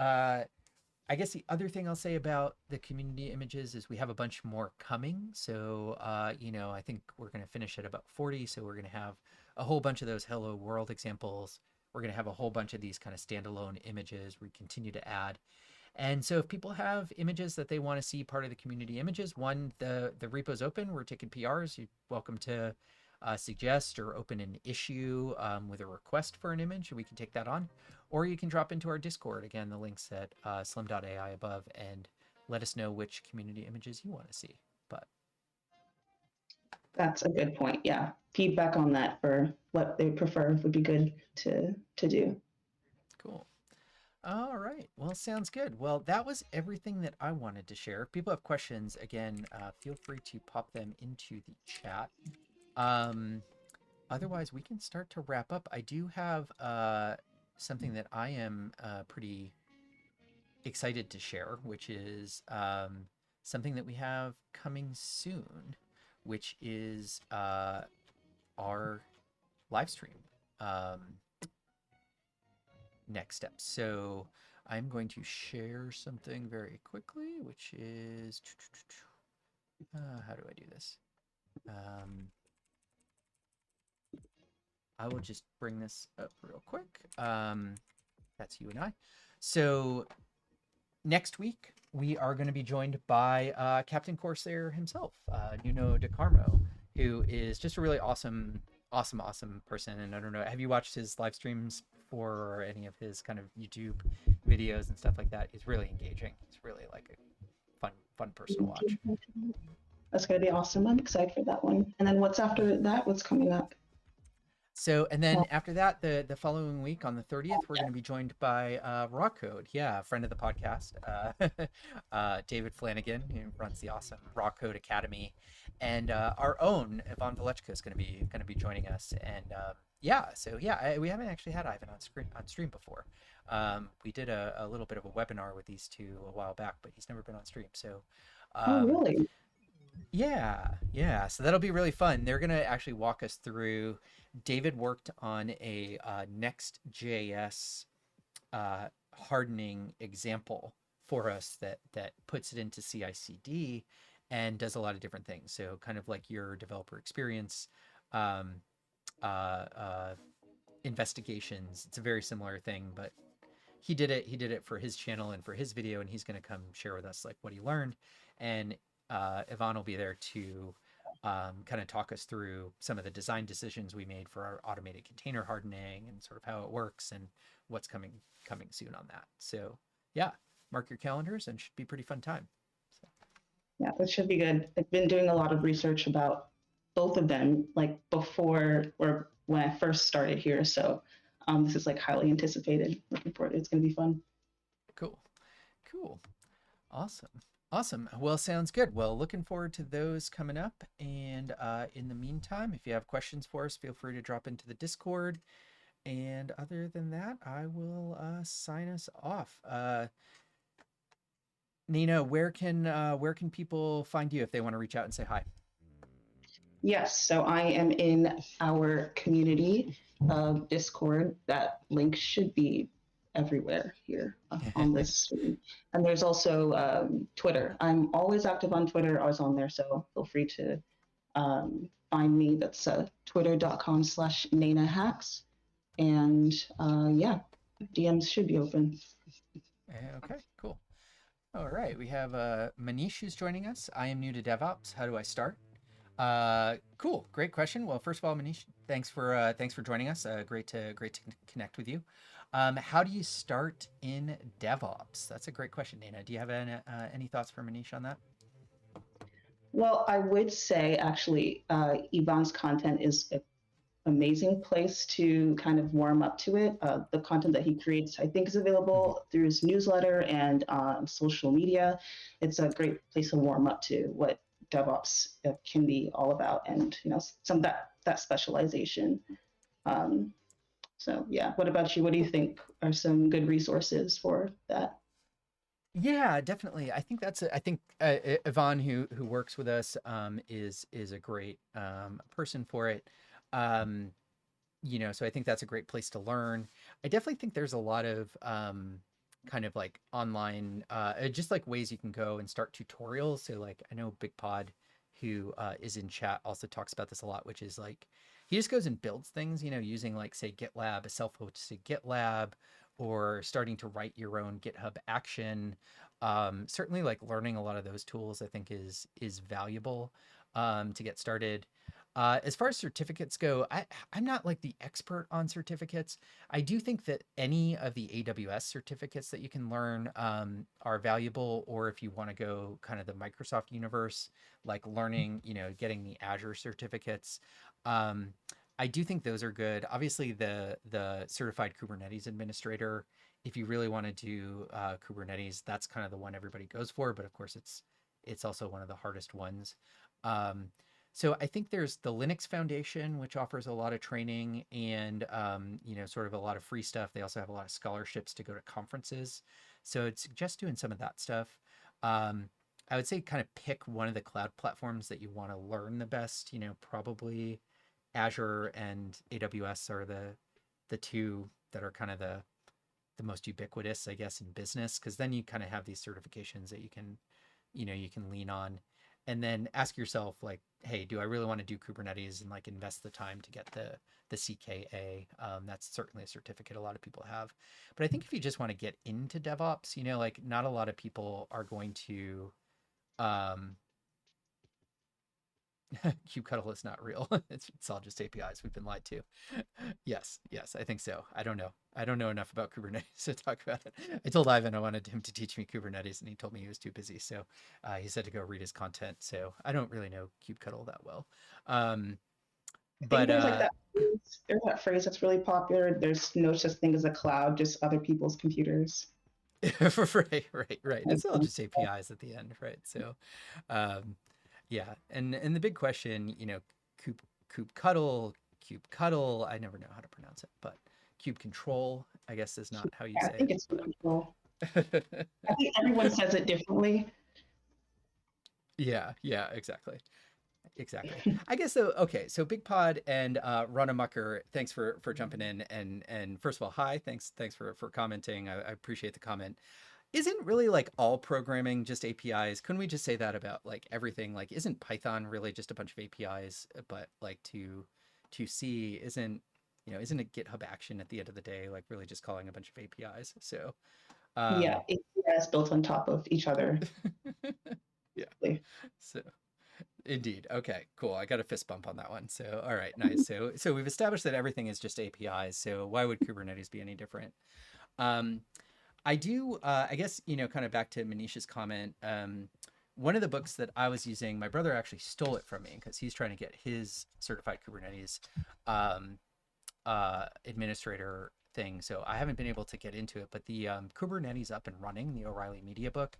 I guess the other thing I'll say about the community images is we have a bunch more coming. So, I think we're going to finish at about 40. So we're going to have a whole bunch of those Hello World examples. We're going to have a whole bunch of these kind of standalone images we continue to add. And so if people have images that they want to see part of the community images, one, the repo's open. We're taking PRs. You're welcome to suggest or open an issue with a request for an image. We can take that on. Or you can drop into our Discord. Again, the link's at Slim.AI above, and let us know which community images you want to see. But That's a good point. Yeah. Feedback on that for what they prefer would be good to do. cool. All right. Well, sounds good. Well, that was everything that I wanted to share. If people have questions, again, feel free to pop them into the chat. Um, Otherwise, we can start to wrap up. I do have something that I am pretty excited to share, which is something that we have coming soon, which is our live stream next step. So I'm going to share something very quickly, which is how do I do this? I will just bring this up real quick. That's you and I. So next week, we are going to be joined by Captain Corsair himself, Nuno De Carmo, who is just a really awesome person. And I don't know, have you watched his live streams before or any of his kind of YouTube videos and stuff like that? He's really engaging. He's really like a fun person to watch. That's going to be awesome. I'm excited for that one. And then what's after that? What's coming up? So, and then after that, the following week on the 30th, we're going to be joined by Raw Code. Yeah, a friend of the podcast, David Flanagan, who runs the awesome Raw Code Academy, and our own Yvonne Velichko is going to be joining us. And we haven't actually had Ivan on stream before. We did a little bit of a webinar with these two a while back, but he's never been on stream. So Oh, um, really? yeah. So that'll be really fun. They're gonna actually walk us through. David worked on a Next.js hardening example for us that puts it into CI/CD and does a lot of different things. So kind of like your developer experience um, uh, uh, investigations. It's a very similar thing, but he did it. He did it for his channel and for his video, and he's going to come share with us like what he learned. And Yvonne will be there to kind of talk us through some of the design decisions we made for our automated container hardening and sort of how it works and what's coming soon on that. So yeah, mark your calendars and should be a pretty fun time. So. Yeah, that should be good. I've been doing a lot of research about both of them, like before or when I first started here. So this is like highly anticipated. Looking forward. It's going to be fun. Cool, cool. Awesome. Awesome. Well, sounds good. Well, looking forward to those coming up. And in the meantime, if you have questions for us, feel free to drop into the Discord. And other than that, I will sign us off. Nina, where can people find you if they want to reach out and say hi? Yes, so I am in our community of Discord. That link should be everywhere here on this screen. And there's also Twitter. I'm always active on Twitter. I was on there, so feel free to find me. That's twitter.com/NanaHacks. And yeah, DMs should be open. Okay, cool. All right, we have Manish who's joining us. I am new to DevOps. How do I start? Cool, great question. Well, first of all, Manish, thanks for joining us. Great to connect with you. How do you start in DevOps? That's a great question, Nina. Do you have any thoughts for Manish on that? Well, I would say actually, Yvonne's content is an amazing place to kind of warm up to it. The content that he creates, I think, is available through his newsletter and social media. It's a great place to warm up to what DevOps can be all about, and some of that specialization. Um, so yeah, what about you? What do you think are some good resources for that? Yeah, definitely. I think I think Yvonne, who works with us, is a great person for it. Um, so I think that's a great place to learn. I definitely think there's a lot of kind of like online, just like ways you can go and start tutorials. So like I know Big Pod, who is in chat, also talks about this a lot, which is like he just goes and builds things, using like say GitLab, a self-hosted GitLab, or starting to write your own GitHub action. Certainly like learning a lot of those tools I think is valuable to get started. As far as certificates go, I'm not like the expert on certificates. I do think that any of the AWS certificates that you can learn are valuable, or if you want to go kind of the Microsoft universe, like learning, getting the Azure certificates. Um, I do think those are good. Obviously, the certified Kubernetes administrator, if you really want to do Kubernetes, that's kind of the one everybody goes for. But of course, it's also one of the hardest ones. Um, so I think there's the Linux Foundation, which offers a lot of training and sort of a lot of free stuff. They also have a lot of scholarships to go to conferences. So I'd suggest doing some of that stuff. Um, I would say kind of pick one of the cloud platforms that you want to learn the best. Probably Azure and AWS are the two that are kind of the most ubiquitous, I guess, in business, because then you kind of have these certifications that you can lean on, and then ask yourself like, hey, do I really want to do Kubernetes and like invest the time to get the CKA? That's certainly a certificate a lot of people have. But I think if you just want to get into DevOps, like not a lot of people are going to um, kubectl is not real. It's all just APIs. We've been lied to. Yes, I think so. I don't know. I don't know enough about Kubernetes to talk about it. I told Ivan I wanted him to teach me Kubernetes, and he told me he was too busy. So he said to go read his content. So I don't really know kubectl that well. Um, I think but there's like there's that phrase that's really popular. There's no such thing as a cloud, just other people's computers. right. It's all just APIs at the end, right? So, um, yeah. And the big question, kube kubectl, kubectl. I never know how to pronounce it, but kube control, I guess, is not how you'd Yeah, I say think it, it's but control. I think everyone says it differently. yeah, exactly. I guess so. Okay, so Big Pod and Run Amucker, thanks for jumping in, and first of all, hi, thanks for commenting. I appreciate the comment. Isn't really like all programming just APIs? Couldn't we just say that about like everything? Like, isn't Python really just a bunch of APIs? But like to C isn't a GitHub action at the end of the day like really just calling a bunch of APIs? So Yeah, um, APIs built on top of each other. yeah. So indeed. Okay, cool. I got a fist bump on that one. So all right, nice. So we've established that everything is just APIs. So why would Kubernetes be any different? Um, I do, I guess, kind of back to Manisha's comment. One of the books that I was using, my brother actually stole it from me because he's trying to get his certified Kubernetes um, administrator thing. So I haven't been able to get into it, but the Kubernetes Up and Running, the O'Reilly Media book,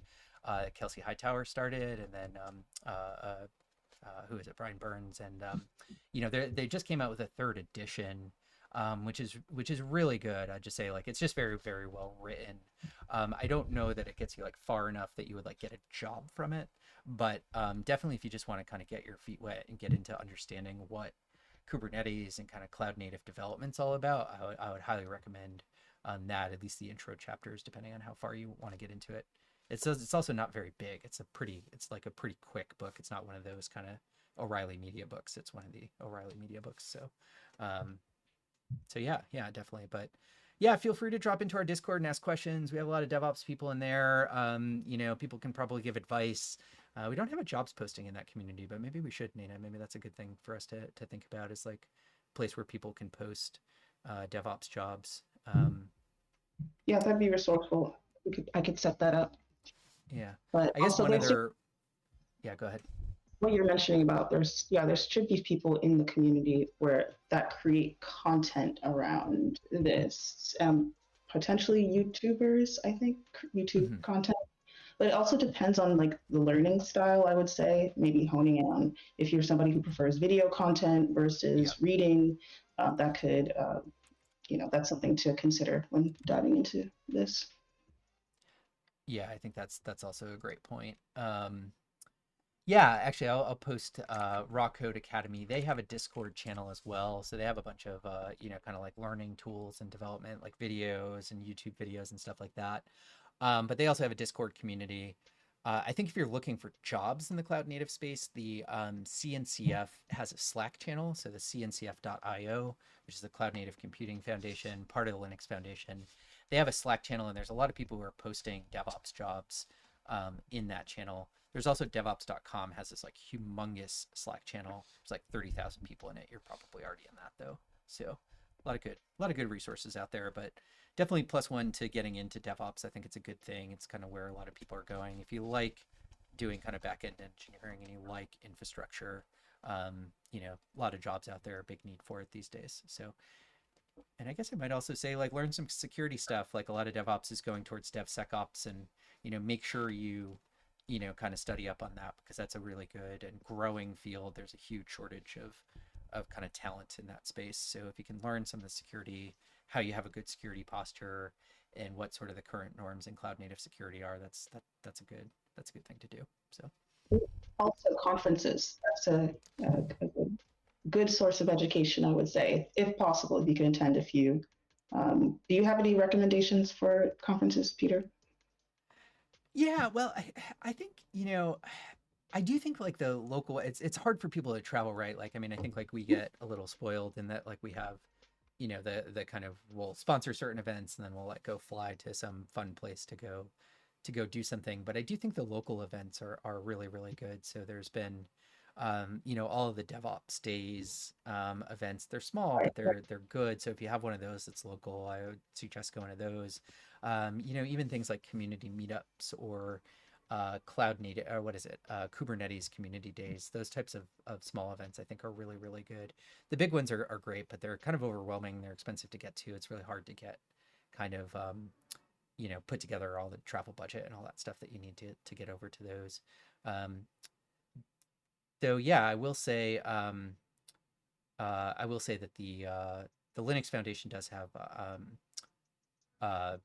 Kelsey Hightower started, and then who is it, Brian Burns, and they just came out with a third edition, which is really good. I'd just say like it's just very very well written. I don't know that it gets you like far enough that you would like get a job from it, but definitely if you just want to kind of get your feet wet and get into understanding what Kubernetes and kind of cloud native development's all about, I would highly recommend that, at least the intro chapters, depending on how far you want to get into it. It's also not very big. It's like a pretty quick book. It's not one of those kind of O'Reilly Media books. It's one of the O'Reilly Media books. Um, so yeah, definitely. But yeah, feel free to drop into our Discord and ask questions. We have a lot of DevOps people in there. People can probably give advice. We don't have a jobs posting in that community, but maybe we should, Nina. Maybe that's a good thing for us to think about, is like a place where people can post DevOps jobs. Yeah, that'd be resourceful. I could set that up. Yeah, But I guess also, one there's other. Yeah, go ahead. what you're mentioning about there should be people in the community where that create content around this. Potentially YouTubers, I think YouTube Mhm. content. But it also depends on like the learning style, I would say, maybe honing in on if you're somebody who prefers video content Yeah. versus reading, that could, that's something to consider when diving into this. Yeah, I think that's also a great point. Yeah, actually, I'll post Raw Code Academy. They have a Discord channel as well, so they have a bunch of kind of like learning tools and development, like videos and YouTube videos and stuff like that. But they also have a Discord community. I think if you're looking for jobs in the cloud native space, the CNCF has a Slack channel. So the CNCF.io, which is the Cloud Native Computing Foundation, part of the Linux Foundation, they have a Slack channel, and there's a lot of people who are posting DevOps jobs in that channel. There's also DevOps.com has this like humongous Slack channel. There's like 30,000 people in it. You're probably already in that though. So a lot of good resources out there, but definitely plus one to getting into DevOps. I think it's a good thing. It's kind of where a lot of people are going. If you like doing kind of back end engineering and you like infrastructure, a lot of jobs out there, a big need for it these days. So, and I guess I might also say like learn some security stuff. Like a lot of DevOps is going towards DevSecOps, and make sure you kind of study up on that because that's a really good and growing field. There's a huge shortage of kind of talent in that space. So if you can learn some of the security, how you have a good security posture, and what sort of the current norms in cloud native security are, that's a good thing to do. So Also, conferences. That's a good source of education, I would say, if possible, if you can attend a few. Do you have any recommendations for conferences, Peter? yeah, well, I think I do think like the local it's hard for people to travel, right? Like I mean, I think like we get a little spoiled in that like we have the kind of we'll sponsor certain events and then we'll like go fly to some fun place to go do something. But I do think the local events are really really good. So there's been all of the DevOps days events. They're small, Right, but right. they're good. So if you have one of those that's local, I would suggest going to those. Even things like community meetups or cloud native or what is it Kubernetes community days, those types of small events I think are really really good. The big ones are great, but they're kind of overwhelming. They're expensive to get to. It's really hard to get kind of put together all the travel budget and all that stuff that you need to get over to those. um, so yeah, I will say that the Linux Foundation does have uh,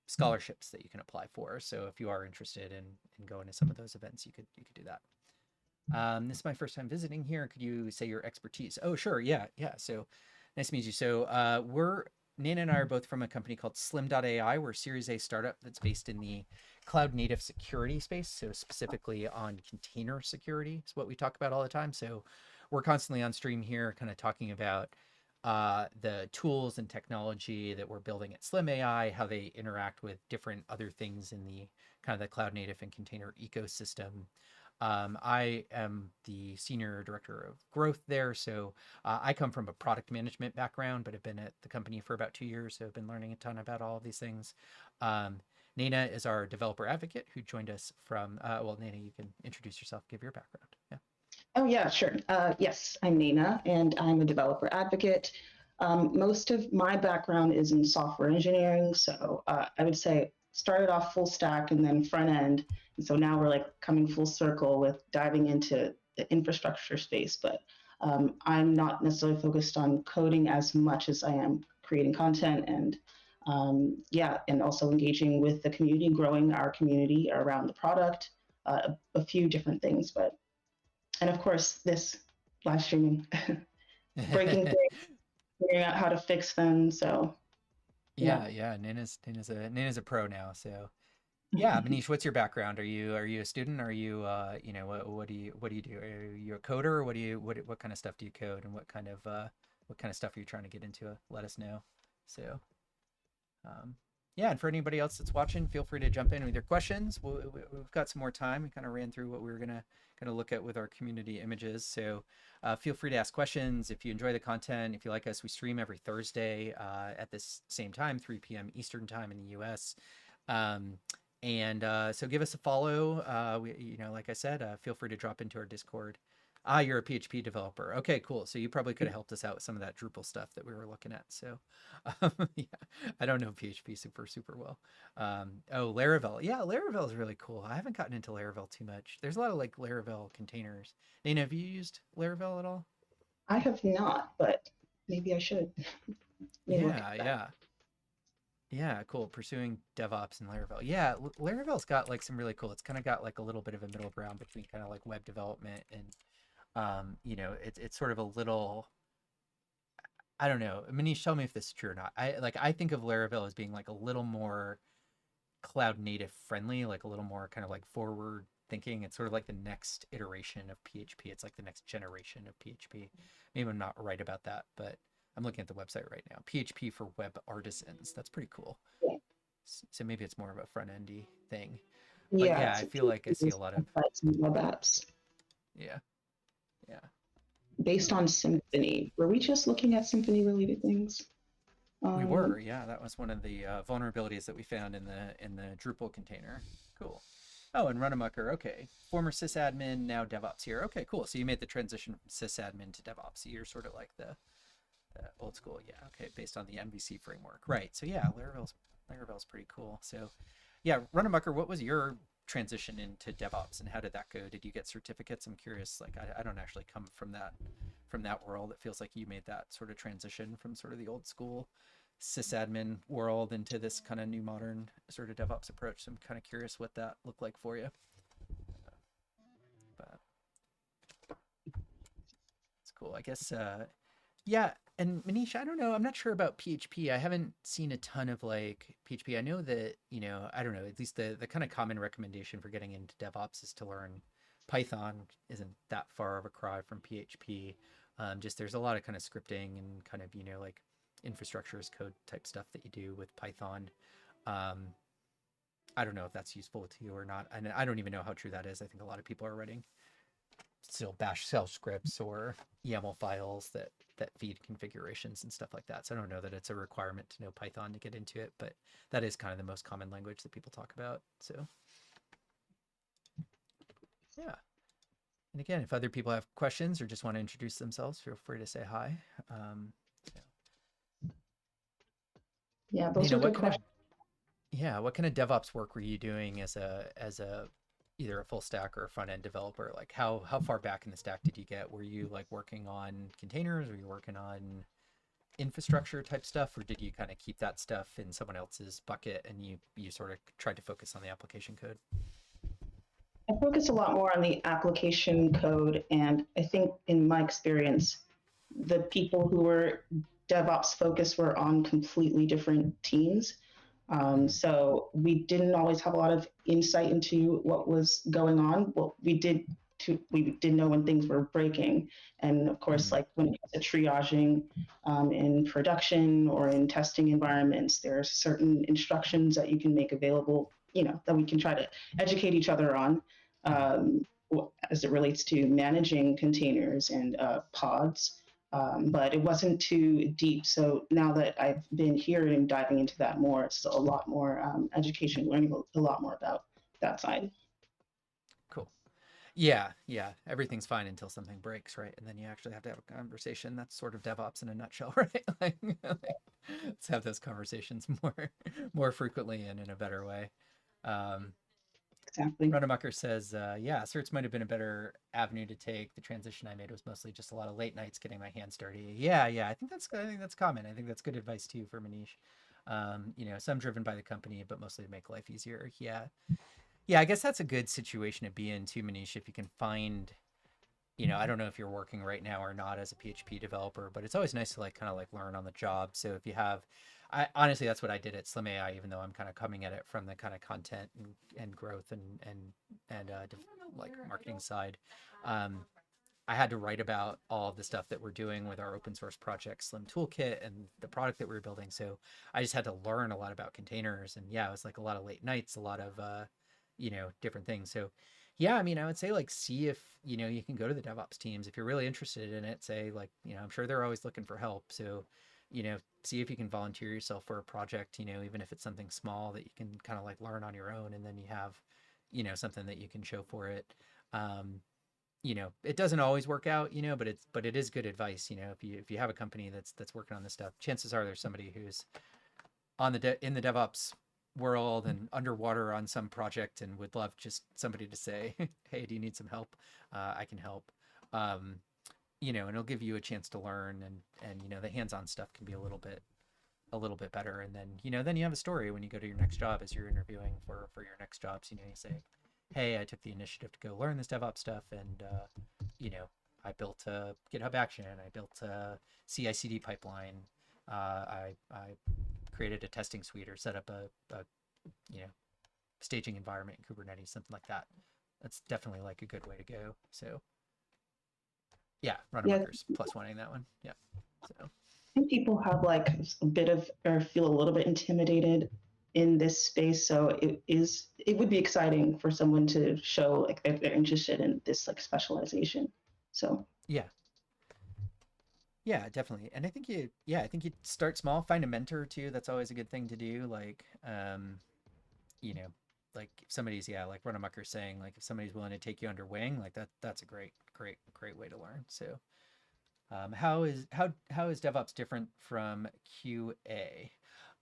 scholarships that you can apply for. So if you are interested in going to some of those events, you could do that. This is my first time visiting here. Could you say your expertise? Oh, sure. Yeah, yeah. So nice to meet you. So we're Nana and I are both from a company called Slim.AI. We're a Series A startup that's based in the cloud native security space. So specifically on container security is what we talk about all the time. So we're constantly on stream here, kind of talking about the tools and technology that we're building at Slim.AI, how they interact with different other things in the kind of the cloud native and container ecosystem. I am the senior director of growth there. So I come from a product management background, but have been at the company for about 2 years. So I've been learning a ton about all of these things. Um, Nana is our developer advocate who joined us from, Nana, you can introduce yourself, give your background. Yeah. Oh, yeah, sure. Yes, I'm Nina, and I'm a developer advocate. Most of my background is in software engineering, so I would say started off full stack and then front end, and so now we're like coming full circle with diving into the infrastructure space. But I'm not necessarily focused on coding as much as I am creating content and yeah, and also engaging with the community, growing our community around the product, a few different things, but and of course this live streaming, breaking things, figuring out how to fix them. So yeah. Yeah, yeah. Nana's a pro now. So yeah, Manish, what's your background? Are you a student? Are you what do you do? Are you a coder? Or what kind of stuff do you code, and what kind of stuff are you trying to get into? Let us know. So um, yeah, and for anybody else that's watching, feel free to jump in with your questions. We've got some more time. We kind of ran through what we were gonna look at with our community images. So feel free to ask questions if you enjoy the content. If you like us, we stream every Thursday at this same time, 3 p.m. Eastern time in the U.S. Um, and so give us a follow. Like I said, feel free to drop into our Discord. Ah, you're a PHP developer. Okay, cool. So you probably could have helped us out with some of that Drupal stuff that we were looking at. So, yeah, I don't know PHP super well. Laravel. Yeah, Laravel is really cool. I haven't gotten into Laravel too much. There's a lot of like Laravel containers. Nina, have you used Laravel at all? I have not, but maybe I should. Maybe look at Yeah, that. yeah. Yeah, cool. Pursuing DevOps in Laravel. Yeah, Laravel's got like some really cool. It's kind of got like a little bit of a middle ground between kind of like web development and it's sort of a little. I don't know. Manish, tell me if this is true or not. I think of Laravel as being like a little more cloud native friendly, like a little more kind of like forward thinking. It's sort of like the next iteration of PHP. It's like the next generation of PHP. Maybe I'm not right about that, but I'm looking at the website right now. PHP for web artisans. That's pretty cool. Yeah, So maybe it's more of a front endy thing. But yeah. yeah, I So feel like I see a PHP lot of websites and web apps yeah, yeah. based on Symfony. Were we just looking at Symfony related things? We Um, were, yeah. That was one of the vulnerabilities that we found in the Drupal container. Cool. Oh, and Runamucker. Okay, former sysadmin, now DevOps here. Okay, cool. So you made the transition from sysadmin to DevOps. So you're sort of like the old school, yeah. Okay, based on the MVC framework, right? So yeah, Laravel's pretty cool. So yeah, Runamucker, what was your transition into DevOps and how did that go? Did you get certificates? I'm curious. Like I don't actually come from that world. It feels like you made that sort of transition from sort of the old school sysadmin world into this kind of new modern sort of DevOps approach. So I'm kind of curious what that looked like for you. But it's cool. I guess yeah, and Manish, I don't know. I'm not sure about PHP. I haven't seen a ton of like PHP. I know that, I don't know, at least the kind of common recommendation for getting into DevOps is to learn Python. Isn't that far of a cry from PHP. Just there's a lot of kind of scripting and kind of, like infrastructure as code type stuff that you do with Python. Um, I don't know if that's useful to you or not. And I don't even know how true that is. I think a lot of people are writing still bash shell scripts or YAML files that feed configurations and stuff like that. So I don't know that it's a requirement to know Python to get into it, but that is kind of the most common language that people talk about. So yeah. And again, if other people have questions or just want to introduce themselves, feel free to say hi. Um, yeah, those are what good kind of questions. what kind of DevOps work were you doing as a either a full stack or a front end developer? Like how far back in the stack did you get? Were you like working on containers? Were you working on infrastructure type stuff, or did you kind of keep that stuff in someone else's bucket and you sort of tried to focus on the application code? I focus a lot more on the application code, and I think in my experience, the people who were DevOps focused were on completely different teams. Mm-hmm. So we didn't always have a lot of insight into what was going on. Well, we did know when things were breaking, and of course, Mm-hmm. like when it comes to triaging in production or in testing environments, there are certain instructions that you can make available. That we can try to educate each other on. Mm-hmm. Um, as it relates to managing containers and pods, but it wasn't too deep. So now that I've been here and diving into that more, it's a lot more education, learning a lot more about that side. Cool. Yeah, yeah. Everything's fine until something breaks, right? And then you actually have to have a conversation. That's sort of DevOps in a nutshell, right? Let's have those conversations more frequently and in a better way. Um, Exactly. Runnemucker says, yeah, certs might have been a better avenue to take. The transition I made was mostly just a lot of late nights getting my hands dirty. Yeah, yeah, I think that's common. I think that's good advice too for Manish. Some driven by the company, but mostly to make life easier. Yeah, yeah, I guess that's a good situation to be in too, Manish. If you can find, I don't know if you're working right now or not as a PHP developer, but it's always nice to like kind of like learn on the job. So if you have, I honestly, that's what I did at Slim.AI, even though I'm kind of coming at it from the kind of content and growth and like marketing side. Um, I had to write about all of the stuff that we're doing with our open source project, Slim Toolkit, and the product that we were building. So I just had to learn a lot about containers, and yeah, it was like a lot of late nights, a lot of different things. So yeah, I mean, I would say like see if you can go to the DevOps teams if you're really interested in it. Say like I'm sure they're always looking for help. So see if you can volunteer yourself for a project. Even if it's something small that you can kind of like learn on your own, and then you have something that you can show for it. Um, it doesn't always work out, but it is good advice. If you have a company that's working on this stuff, chances are there's somebody who's on in the DevOps world and underwater on some project and would love just somebody to say, hey, do you need some help? I can help. And it'll give you a chance to learn and the hands-on stuff can be a little bit a little bit better. And then, then you have a story when you go to your next job as you're interviewing for your next jobs. You say, hey, I took the initiative to go learn this DevOps stuff, and you know, I built a GitHub action, I built a CI/CD pipeline, I created a testing suite or set up a you know staging environment in Kubernetes, something like that. That's definitely like a good way to go. So yeah, Yeah, Runnemucker's plus one in that one. Yeah. So I think people have like a bit of or feel a little bit intimidated in this space. So it would be exciting for someone to show like they're interested in this like specialization. So yeah, yeah, definitely. And I think I think you start small, find a mentor too. That's always a good thing to do. Like, you know, like if somebody's, like Runnemucker saying, like if somebody's willing to take you under wing, like that's a great way to learn. So, how is DevOps different from QA?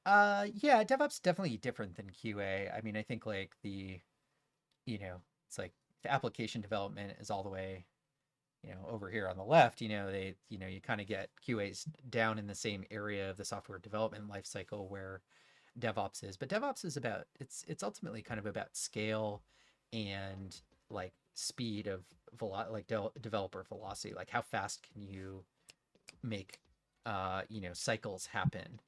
Yeah, DevOps definitely different than QA. I mean, I think like it's like the application development is all the way, over here on the left. You kind of get QAs down in the same area of the software development lifecycle where DevOps is. But DevOps is it's ultimately kind of about scale and like speed of developer velocity. Like how fast can you make cycles happen,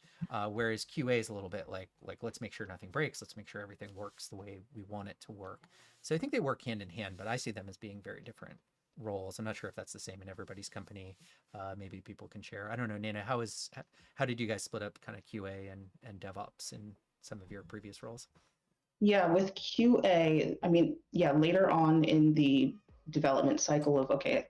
whereas QA is a little bit like let's make sure nothing breaks, let's make sure everything works the way we want it to work. So I think they work hand in hand, but I see them as being very different roles. I'm not sure if that's the same in everybody's company. Maybe people can share. I don't know, Nana, how did you guys split up kind of QA and DevOps in some of your previous roles? yeah, with QA, I mean, yeah, later on in the development cycle of, okay, I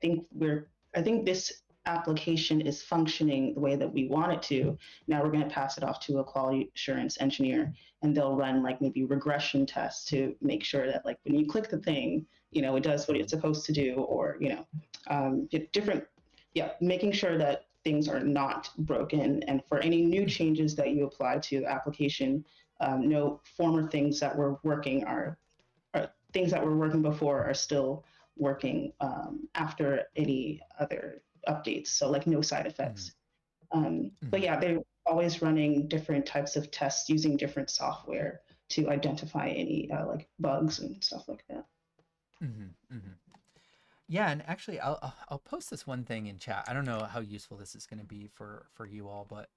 think this application is functioning the way that we want it to. Now we're going to pass it off to a quality assurance engineer, and they'll run like maybe regression tests to make sure that like when you click the thing, it does what it's supposed to do, or, different, yeah, making sure that things are not broken. And for any new changes that you apply to the application, no former things that were working are things that were working before are still working after any other updates. So like no side Mm-hmm. effects. But Mm-hmm. yeah, they're always running different types of tests using different software to identify any like bugs and stuff like that. Mm-hmm. Mm-hmm. Yeah, and actually, I'll post this one thing in chat. I don't know how useful this is going to be for you all, but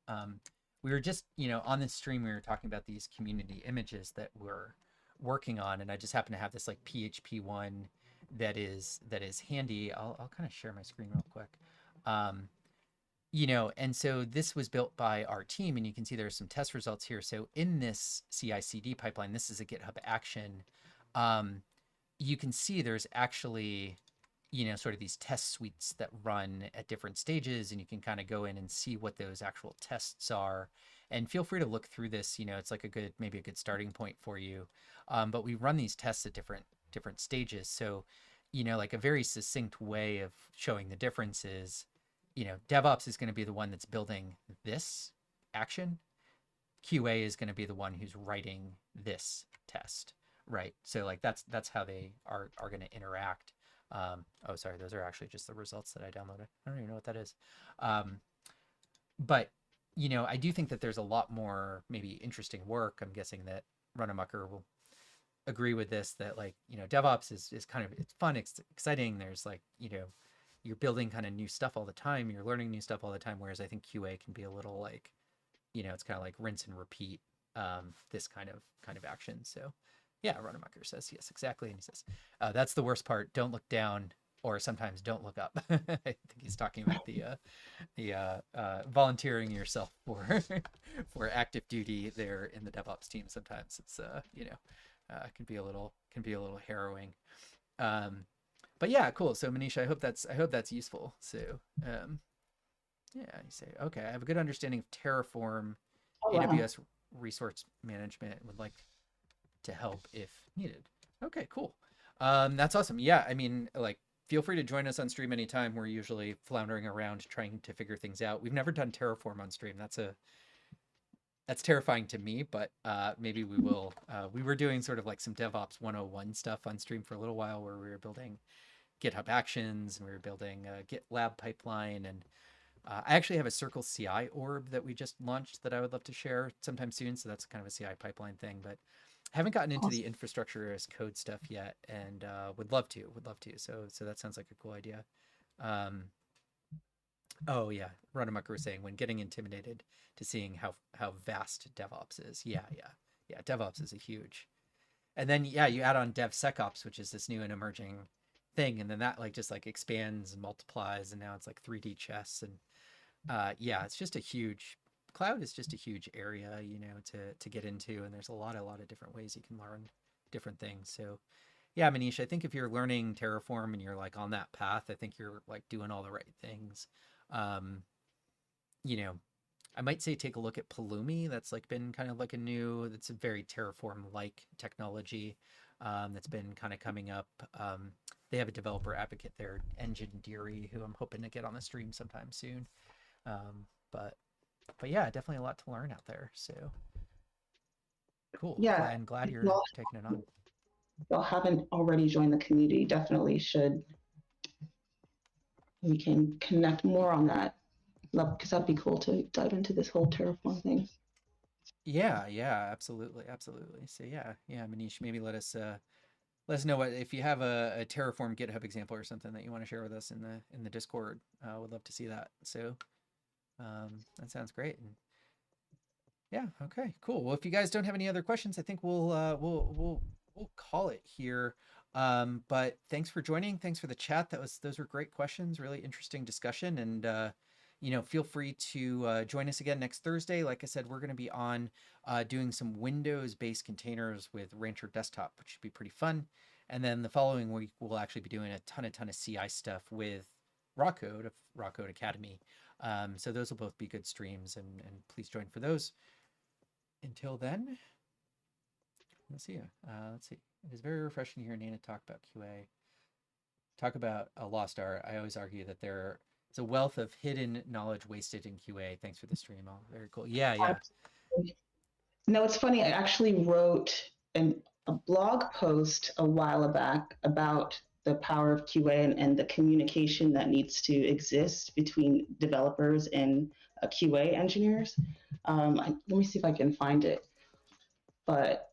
we were just on this stream we were talking about these community images that we're working on, and I just happen to have this like PHP one that is handy. I'll kind of share my screen real quick. Um, and so this was built by our team, and you can see there's some test results here. So in this CI/CD pipeline, this is a GitHub action. Um, you can see there's actually sort of these test suites that run at different stages, and you can kind of go in and see what those actual tests are. And feel free to look through this. It's like maybe a good starting point for you. But we run these tests at different stages. So, like a very succinct way of showing the difference is, DevOps is going to be the one that's building this action. QA is going to be the one who's writing this test, right? So like that's how they are going to interact. Oh, sorry, those are actually just the results that I downloaded. I don't even know what that is. Um, but I do think that there's a lot more maybe interesting work. I'm guessing that Runnemucker will agree with this. That like DevOps is kind of it's fun, it's exciting. There's like you're building kind of new stuff all the time. You're learning new stuff all the time. Whereas I think QA can be a little like it's kind of like rinse and repeat, this kind of action. So yeah, Runnemucker says yes, exactly. And he says, that's the worst part. Don't look down, or sometimes don't look up. I think he's talking about the volunteering yourself for for active duty there in the DevOps team. Sometimes it's can be a little harrowing. Um, but yeah, cool. So Manisha, I hope that's useful. So yeah, you say, okay, I have a good understanding of Terraform, Oh wow. AWS resource management, would like to help if needed. Okay, cool. That's awesome. Yeah, I mean, like, feel free to join us on stream anytime. We're usually floundering around trying to figure things out. We've never done Terraform on stream. That's terrifying to me, but maybe we will. We were doing sort of like some DevOps 101 stuff on stream for a little while, where we were building GitHub Actions and we were building a GitLab pipeline, and I actually have a Circle CI orb that we just launched that I would love to share sometime soon. So that's kind of a CI pipeline thing, but haven't gotten into the Awesome. infrastructure as code stuff yet, and would love to. Would love to. So that sounds like a cool idea. Um, oh yeah, Runamaker was saying when getting intimidated to seeing how vast DevOps is. Yeah. DevOps is a huge. And then yeah, you add on DevSecOps, which is this new and emerging thing, and then that like just like expands and multiplies, and now it's like 3D chess, and yeah, it's just a huge cloud is just a huge area, to get into, and there's a lot of different ways you can learn different things. So yeah, Manish, I think if you're learning Terraform and you're like on that path, I think you're like doing all the right things. Um, you know, I might say take a look at Pulumi. That's like been kind of like that's a very Terraform like technology, that's been kind of coming up. They have a developer advocate there, Engine Deary, who I'm hoping to get on the stream sometime soon. Um, but but yeah, definitely a lot to learn out there. So cool. Yeah, Glad if you're taking it on. y'all haven't already joined the community, definitely should. We can connect more on that. Love, because that'd be cool to dive into this whole Terraform thing. Yeah, absolutely. So yeah, Manish, maybe let us know what if you have a Terraform GitHub example or something that you want to share with us in the Discord. Would love to see that. So that sounds great. And yeah, okay, cool. Well, if you guys don't have any other questions, I think we'll call it here. But thanks for joining. Thanks for the chat. Those were great questions. Really interesting discussion. And feel free to join us again next Thursday. Like I said, we're going to be on doing some Windows-based containers with Rancher Desktop, which should be pretty fun. And then the following week, we'll actually be doing a ton of CI stuff with Raw Code of Raw Code Academy. So those will both be good streams, and please join for those. Until then, let's see. Let's see. It is very refreshing to hear Nana talk about QA. Talk about a lost art. I always argue that there is a wealth of hidden knowledge wasted in QA. Thanks for the stream. Oh, very cool. Yeah. No, it's funny. I actually wrote a blog post a while back about the power of QA and the communication that needs to exist between developers and QA engineers. Let me see if I can find it. But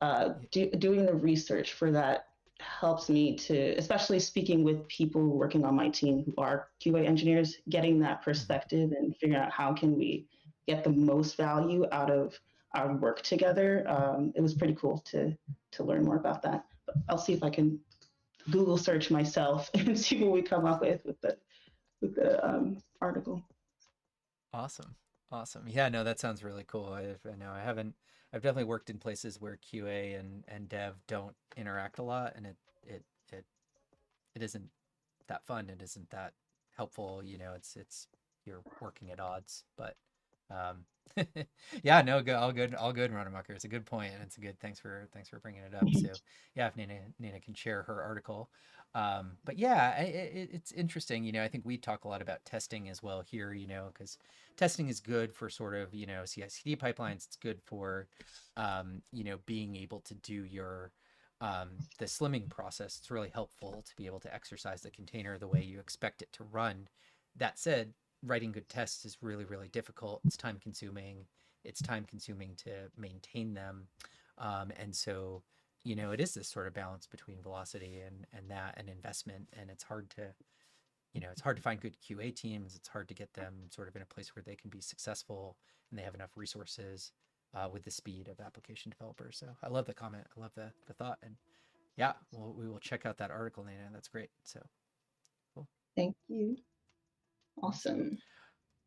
doing the research for that helps me to, especially speaking with people working on my team who are QA engineers, getting that Mhm. perspective and figuring out how can we get the most value out of our work together. It was pretty cool to learn more about that. But I'll see if I can Google search myself and see what we come up with the article. Awesome. Awesome. Yeah, no, that sounds really cool. I know I haven't, I've definitely worked in places where QA and dev don't interact a lot, and it, it, it isn't that fun. It isn't that helpful. It's you're working at odds. But um, yeah, no, all good, Runamacher. It's a good point, and it's a good. Thanks for bringing it up. So yeah, if Nina can share her article. But yeah, it's interesting. I think we talk a lot about testing as well here. Because testing is good for sort of CI/CD pipelines. It's good for being able to do your the slimming process. It's really helpful to be able to exercise the container the way you expect it to run. That said, writing good tests is really, really difficult. It's time consuming. It's time consuming to maintain them. And so, it is this sort of balance between velocity and investment. And it's hard to find good QA teams. It's hard to get them sort of in a place where they can be successful and they have enough resources with the speed of application developers. So I love the comment. I love the thought. And yeah, we will check out that article, Nana. That's great. So cool. Thank you. Awesome. Awesome.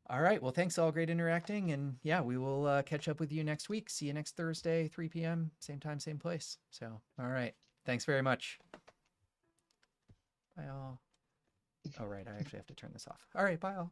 All right. Well, thanks. All great interacting. And yeah, we will catch up with you next week. See you next Thursday, 3 p.m., same time, same place. So, all right. Thanks very much. Bye all. Oh, right. I actually have to turn this off. All right. Bye all.